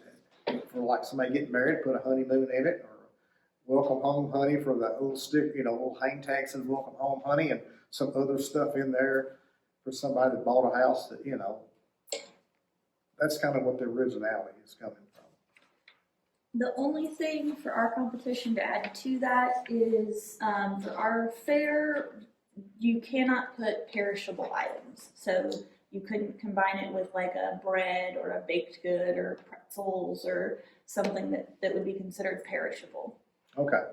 for like somebody getting married, put a honeymoon in it, or welcome home honey for the little stick, you know, little hang tags and welcome home honey, and some other stuff in there for somebody that bought a house that, you know, that's kind of what the originality is coming from. The only thing for our competition to add to that is for our fair, you cannot put perishable items. So you couldn't combine it with like a bread or a baked good or pretzels or something that would be considered perishable. Okay.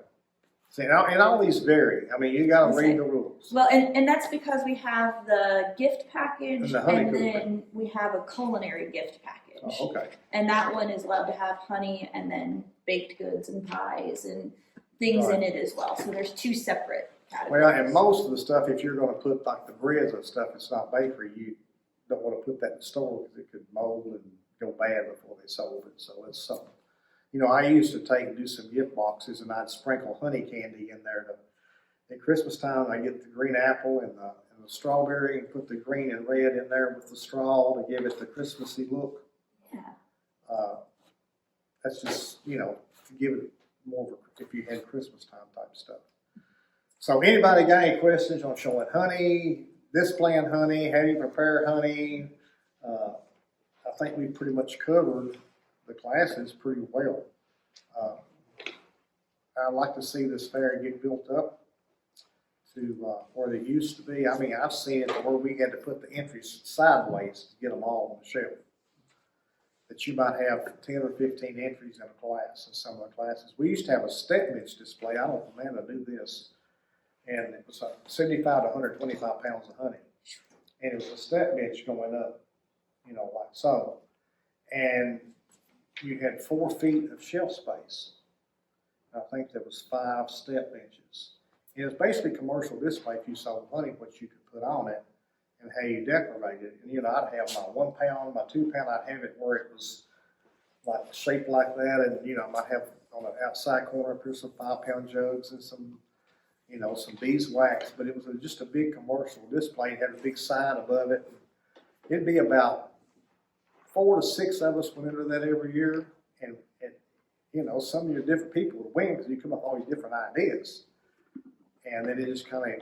See, now, and all these vary. I mean, you got to read the rules. Well, and that's because we have the gift package, And then we have a culinary gift package. Oh, okay. And that one is allowed to have honey and baked goods and pies and things in it as well. So there's two separate categories. Well, and most of the stuff, if you're going to put like the breads and stuff, it's not bakery. You don't want to put that in the store because it could mold and go bad before they sold it. So it's something. You know, I used to take and do some gift boxes, and I'd sprinkle honey candy in there. At Christmas time, I get the green apple and the strawberry, and put the green and red in there with the straw to give it the Christmassy look. Yeah. That's just, you know, to give it more of a, if you had Christmas time type stuff. So anybody got any questions on showing honey, displaying honey, how do you prepare honey? I think we pretty much covered the classes pretty well. I'd like to see this fair get built up to where they used to be. I mean, I've seen it where we had to put the entries sideways to get them all on the shelf. that you might have 10 or 15 entries in a class in some of the classes. We used to have a step bench display. I don't know, man, to do this. And it was 75 to 125 pounds of honey. And it was a step bench going up, like so. And you had 4 feet of shelf space. I think there was 5 step benches. It was basically commercial display if you sold honey, what you could put on it and how you decorated it. And I'd have my 1 pound, my 2 pound, I'd have it where it was like shaped like that. And I might have on the outside corner there's some 5 pound jugs and some some beeswax, but it was just a big commercial display. It had a big sign above it. It'd be about 4 to 6 of us went into that every year, and some of your different people would win because you come up with all these different ideas. And then it just kind of,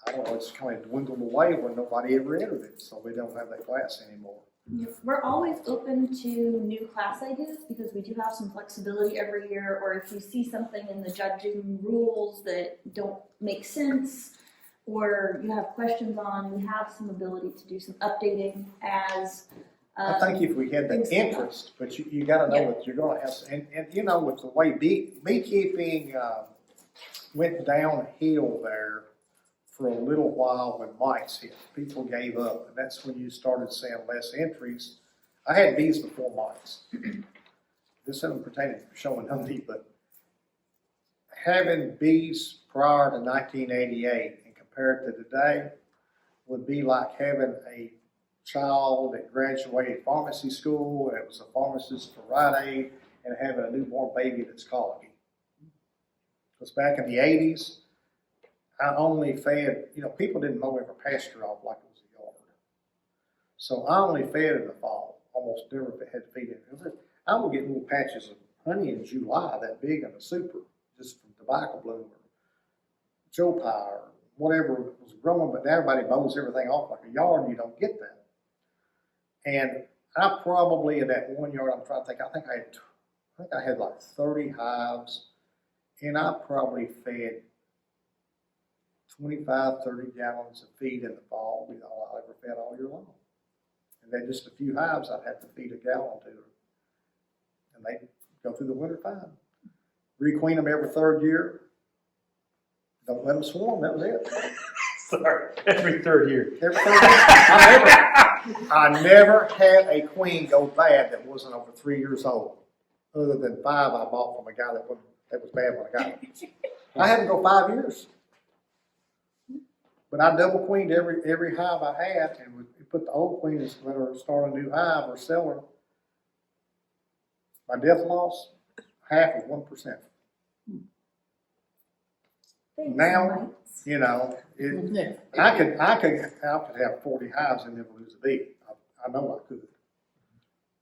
I don't know, it's kind of dwindled away when nobody ever entered it, so we don't have that class anymore. Yes, we're always open to new class ideas because we do have some flexibility every year, or if you see something in the judging rules that don't make sense or you have questions on, we have some ability to do some updating as I think if we had the interest, but you got to know that you're going to have, and with the way beekeeping went downhill there for a little while when mites hit. People gave up, and that's when you started seeing less entries. I had bees before mites. This isn't pertaining to showing honey, but having bees prior to 1988 and compared to today would be like having a child that graduated pharmacy school and was a pharmacist for Rite Aid and having a newborn baby that's colicky. Because back in the 80s, I only fed, people didn't mow every pasture off like it was a yard. So I only fed in the fall, almost never had to feed it. I would get little patches of honey in July that big in a super, just from tobacco bloom or Joe pie or whatever was growing, but now everybody mows everything off like a yard and you don't get that. And I probably, in that 1 yard, I'm trying to think, I think I had like 30 hives, and I probably fed 25, 30 gallons of feed in the fall. We all I ever fed all year long. And then just a few hives, I'd have to feed a gallon to them. And they'd go through the winter fine. Requeen them every 3rd year. Don't let them swarm, that was it. Sorry, every 3rd year. Every 3rd year. I never had a queen go bad that wasn't over 3 years old, other than 5 I bought from a guy that was bad when I got it. I had to go 5 years. But I double queened every hive I had, and we put the old queen and let her start a new hive or sell her. My death loss, half of 1%. Thanks, Now, Mike. I could have 40 hives and never lose a bee. I know I could.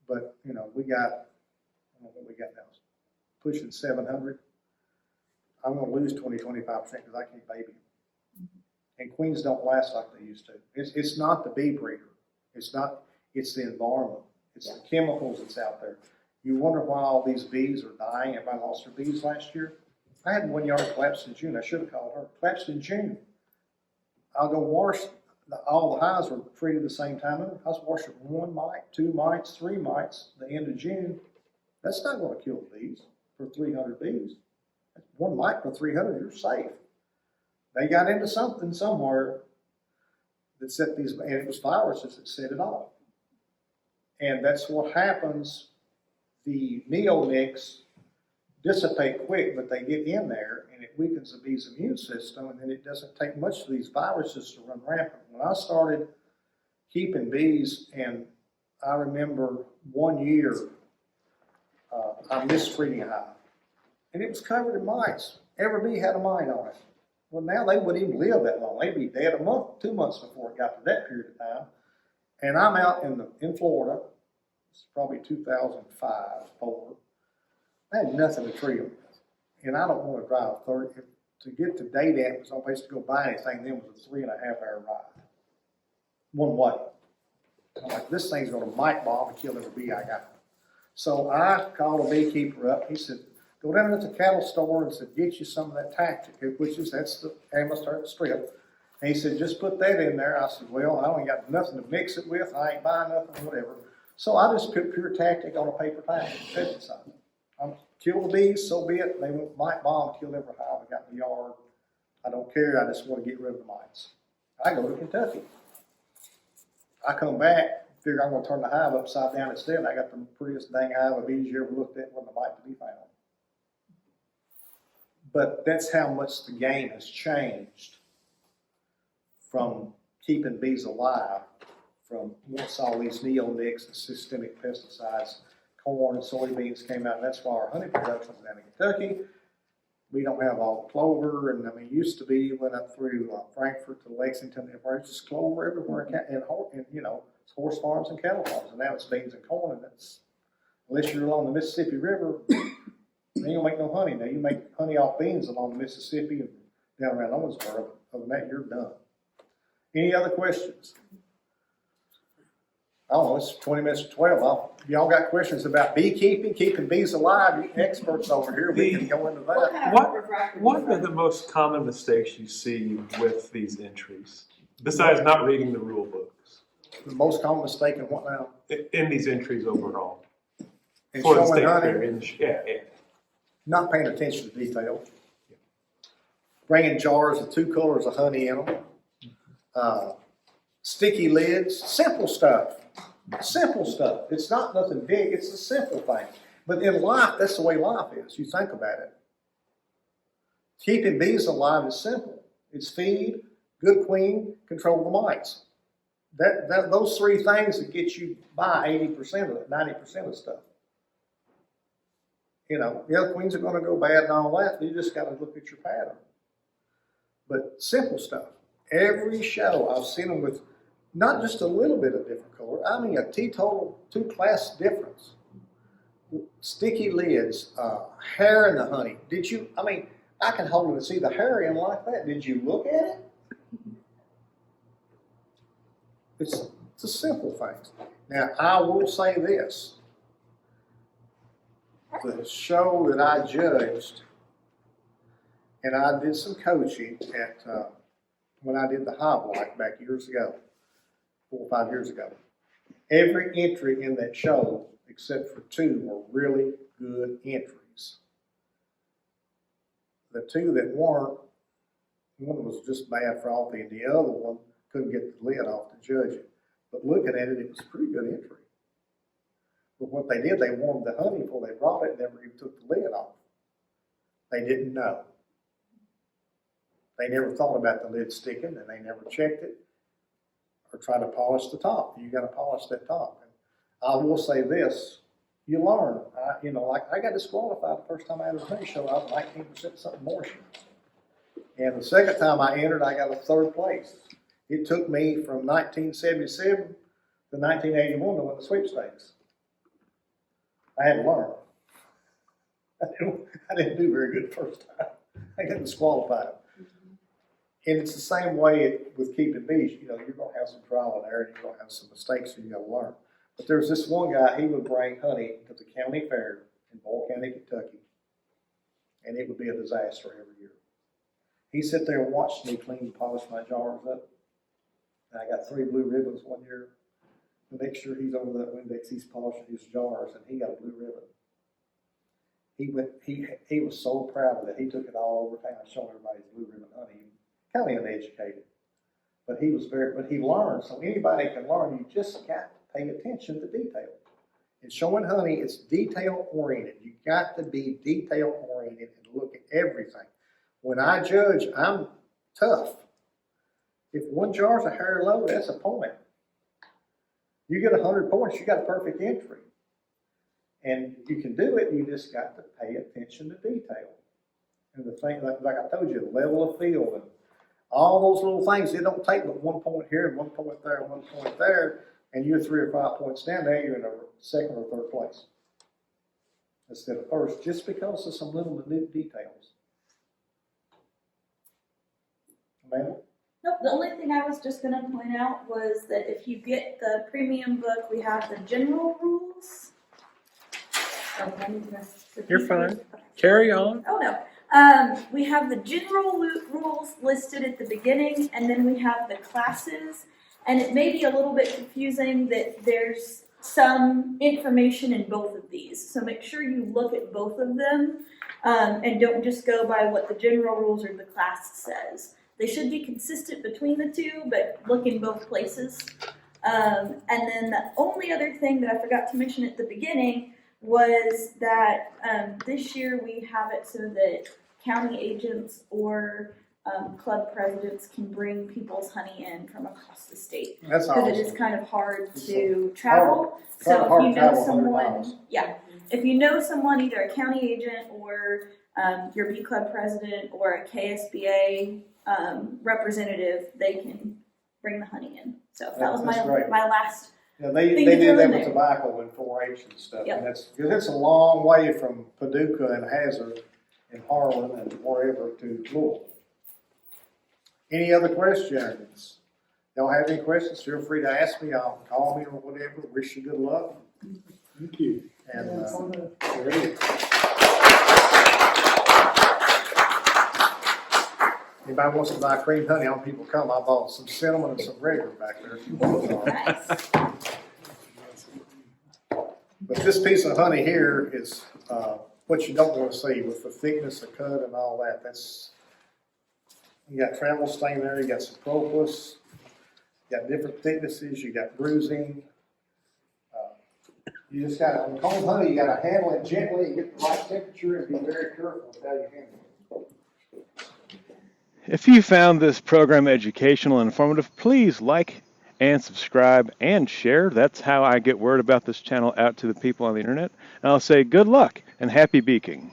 But, we got, I don't know what we got now, pushing 700. I'm going to lose 20-25% because I can't baby them. And queens don't last like they used to. It's not the bee breeder. It's the environment. It's the chemicals that's out there. You wonder why all these bees are dying. Everybody lost their bees last year. I had 1 yard collapsed in June. I should have called her. Collapsed in June. I'll go wash. All the hives were treated the same time. I was washing 1 mite, 2 mites, 3 mites the end of June. That's not going to kill the bees for 300 bees. 1 mite for 300, you're safe. They got into something somewhere that set these, and it was viruses that set it off. And that's what happens. The neonics dissipate quick, but they get in there and it weakens the bee's immune system, and then it doesn't take much for these viruses to run rampant. When I started keeping bees, and I remember 1 year, I mistreating a hive, and it was covered in mites. Every bee had a mite on it. Well, now they wouldn't even live that long. They'd be dead a month, 2 months before it got to that period of time. And I'm out in Florida. It's probably 2005, 4. I had nothing to treat them with. And I don't want to drive 30. To get to Daydamp, was no place to go buy anything. Then was a 3.5-hour ride. One way. I'm like, this thing's going to mite bomb and kill every bee I got. So I called a beekeeper up. He said, go down to the cattle store and said, get you some of that tactic, that's the Apiarist strip. And he said, just put that in there. I said, well, I only got nothing to mix it with. I ain't buying nothing, whatever. So I just put pure tactic on a paper tag, pesticide. Kill the bees, so be it. They might bomb, kill every hive I got in the yard. I don't care, I just want to get rid of the mites. I go to Kentucky. I come back, figure I'm gonna turn the hive upside down instead. I got the prettiest dang hive of bees you ever looked at, wasn't a mite to be found. But that's how much the game has changed from keeping bees alive, from once all these neonics and systemic pesticides, corn, soybeans came out, and that's why our honey production down in Kentucky. We don't have all the clover, and I mean, it used to be, went up through Frankfurt to Lexington, and there's just clover everywhere, and you know, it's horse farms and cattle farms, and now it's beans and corn, and that's, unless you're along the Mississippi River, you don't make no honey. Now you make honey off beans along the Mississippi and down around Owensboro. Other than that, you're done. Any other questions? I don't know, it's 20 minutes to 12. Y'all got questions about beekeeping, keeping bees alive? You experts over here, we can go into What that. kind What- of refractory? What are the most common mistakes you see with these entries, besides not reading the rule books, The most common mistake in what now? in these entries overall? In For the showing state honey, fair, yeah. not paying attention to detail. Bringing jars with 2 colors of honey in them. Sticky lids, simple stuff. Simple stuff. It's not nothing big, it's the simple thing. But in life, that's the way life is. You think about it. Keeping bees alive is simple. It's feed, good queen, control the mites. Those 3 things that get you by 80% of it, 90% of stuff. You know, the other queens are going to go bad and all that. You just got to look at your pattern. But simple stuff. Every show, I've seen them with not just a little bit of different color. I mean, a teetotal 2-class difference. Sticky lids, hair in the honey. I can hold it and see the hair in like that. Did you look at it? It's a simple thing. Now, I will say this. The show that I judged, and I did some coaching at, when I did the Hive Life back years ago, 4 or 5 years ago. Every entry in that show, except for 2, were really good entries. The 2 that weren't, one was just bad frothy, and the other one couldn't get the lid off to judge it. But looking at it, it was a pretty good entry. But what they did, they warmed the honey before they brought it and never even took the lid off. They didn't know. They never thought about the lid sticking, and they never checked it or tried to polish the top. You got to polish that top. And I will say this, you learn. I got disqualified the first time I entered the honey show. I was 19% something moisture. And the second time I entered, I got a 3rd place. It took me from 1977 to 1981 to win the sweepstakes. I had to learn. I didn't do very good the first time. I got disqualified. And it's the same way with keeping bees. You know, you're going to have some trial and error, and you're going to have some mistakes, and you got to learn. But there's this one guy, he would bring honey to the county fair in Boyle County, Kentucky, and it would be a disaster every year. He'd sit there and watch me clean and polish my jars up. And I got 3 blue ribbons one year. To make sure he's over that Windex, he's polishing his jars, and he got a blue ribbon. He was so proud of it. He took it all over town, showing everybody his blue ribbon honey. Kind of uneducated, but he learned. So anybody can learn. You just got to pay attention to detail. In showing honey, it's detail oriented. You got to be detail oriented and look at everything. When I judge, I'm tough. If 1 jar's a hair low, that's a point. You get 100 points, you got a perfect entry. And you can do it, you just got to pay attention to detail. And the thing, like I told you, the level of field and all those little things, it don't take but 1 point here and 1 point there and 1 point there, and you're 3 or 5 points down there, you're in a 2nd or 3rd place instead of 1st, just because of some little minute details. Amanda? Nope, the only thing I was just going to point out was that if you get the premium book, we have the general rules. Oh, I need to repeat You're fine. those. Okay. Carry on. Oh, no. We have the general rules listed at the beginning, and then we have the classes. And it may be a little bit confusing that there's some information in both of these. So make sure you look at both of them and don't just go by what the general rules or the class says. They should be consistent between the two, but look in both places. And then the only other thing that I forgot to mention at the beginning was that this year we have it so that county agents or club presidents can bring people's honey in from across the state. That's Because it is awesome. kind of hard It's to travel. So hard if you to know travel 100 someone, miles. yeah, if you know someone, either a county agent or your bee club president or a KSBA representative, they can bring the honey in. So that was That's great. my last. Yeah, they Thing to did throw that in with there. tobacco and 4-H and stuff. Yep. And that's, because it's a long way from Paducah and Hazard and Harlan and wherever to Louisville. Any other questions? Y'all have any questions, feel free to ask me. I'll call me or whatever. Wish you good luck. Thank you. And Great. anybody wants to buy cream honey, on people come. I bought some cinnamon and some regular back there. Nice. But this piece of honey here is what you don't want to see with the thickness, the cut, and all that. That's, you got travel stain there, you got some propolis, you got different thicknesses, you got bruising. You just got to, on cold honey, you got to handle it gently and get the right temperature and be very careful with how you handle it. If you found this program educational and informative, please like and subscribe and share. That's how I get word about this channel out to the people on the internet. And I'll say good luck and happy beaking.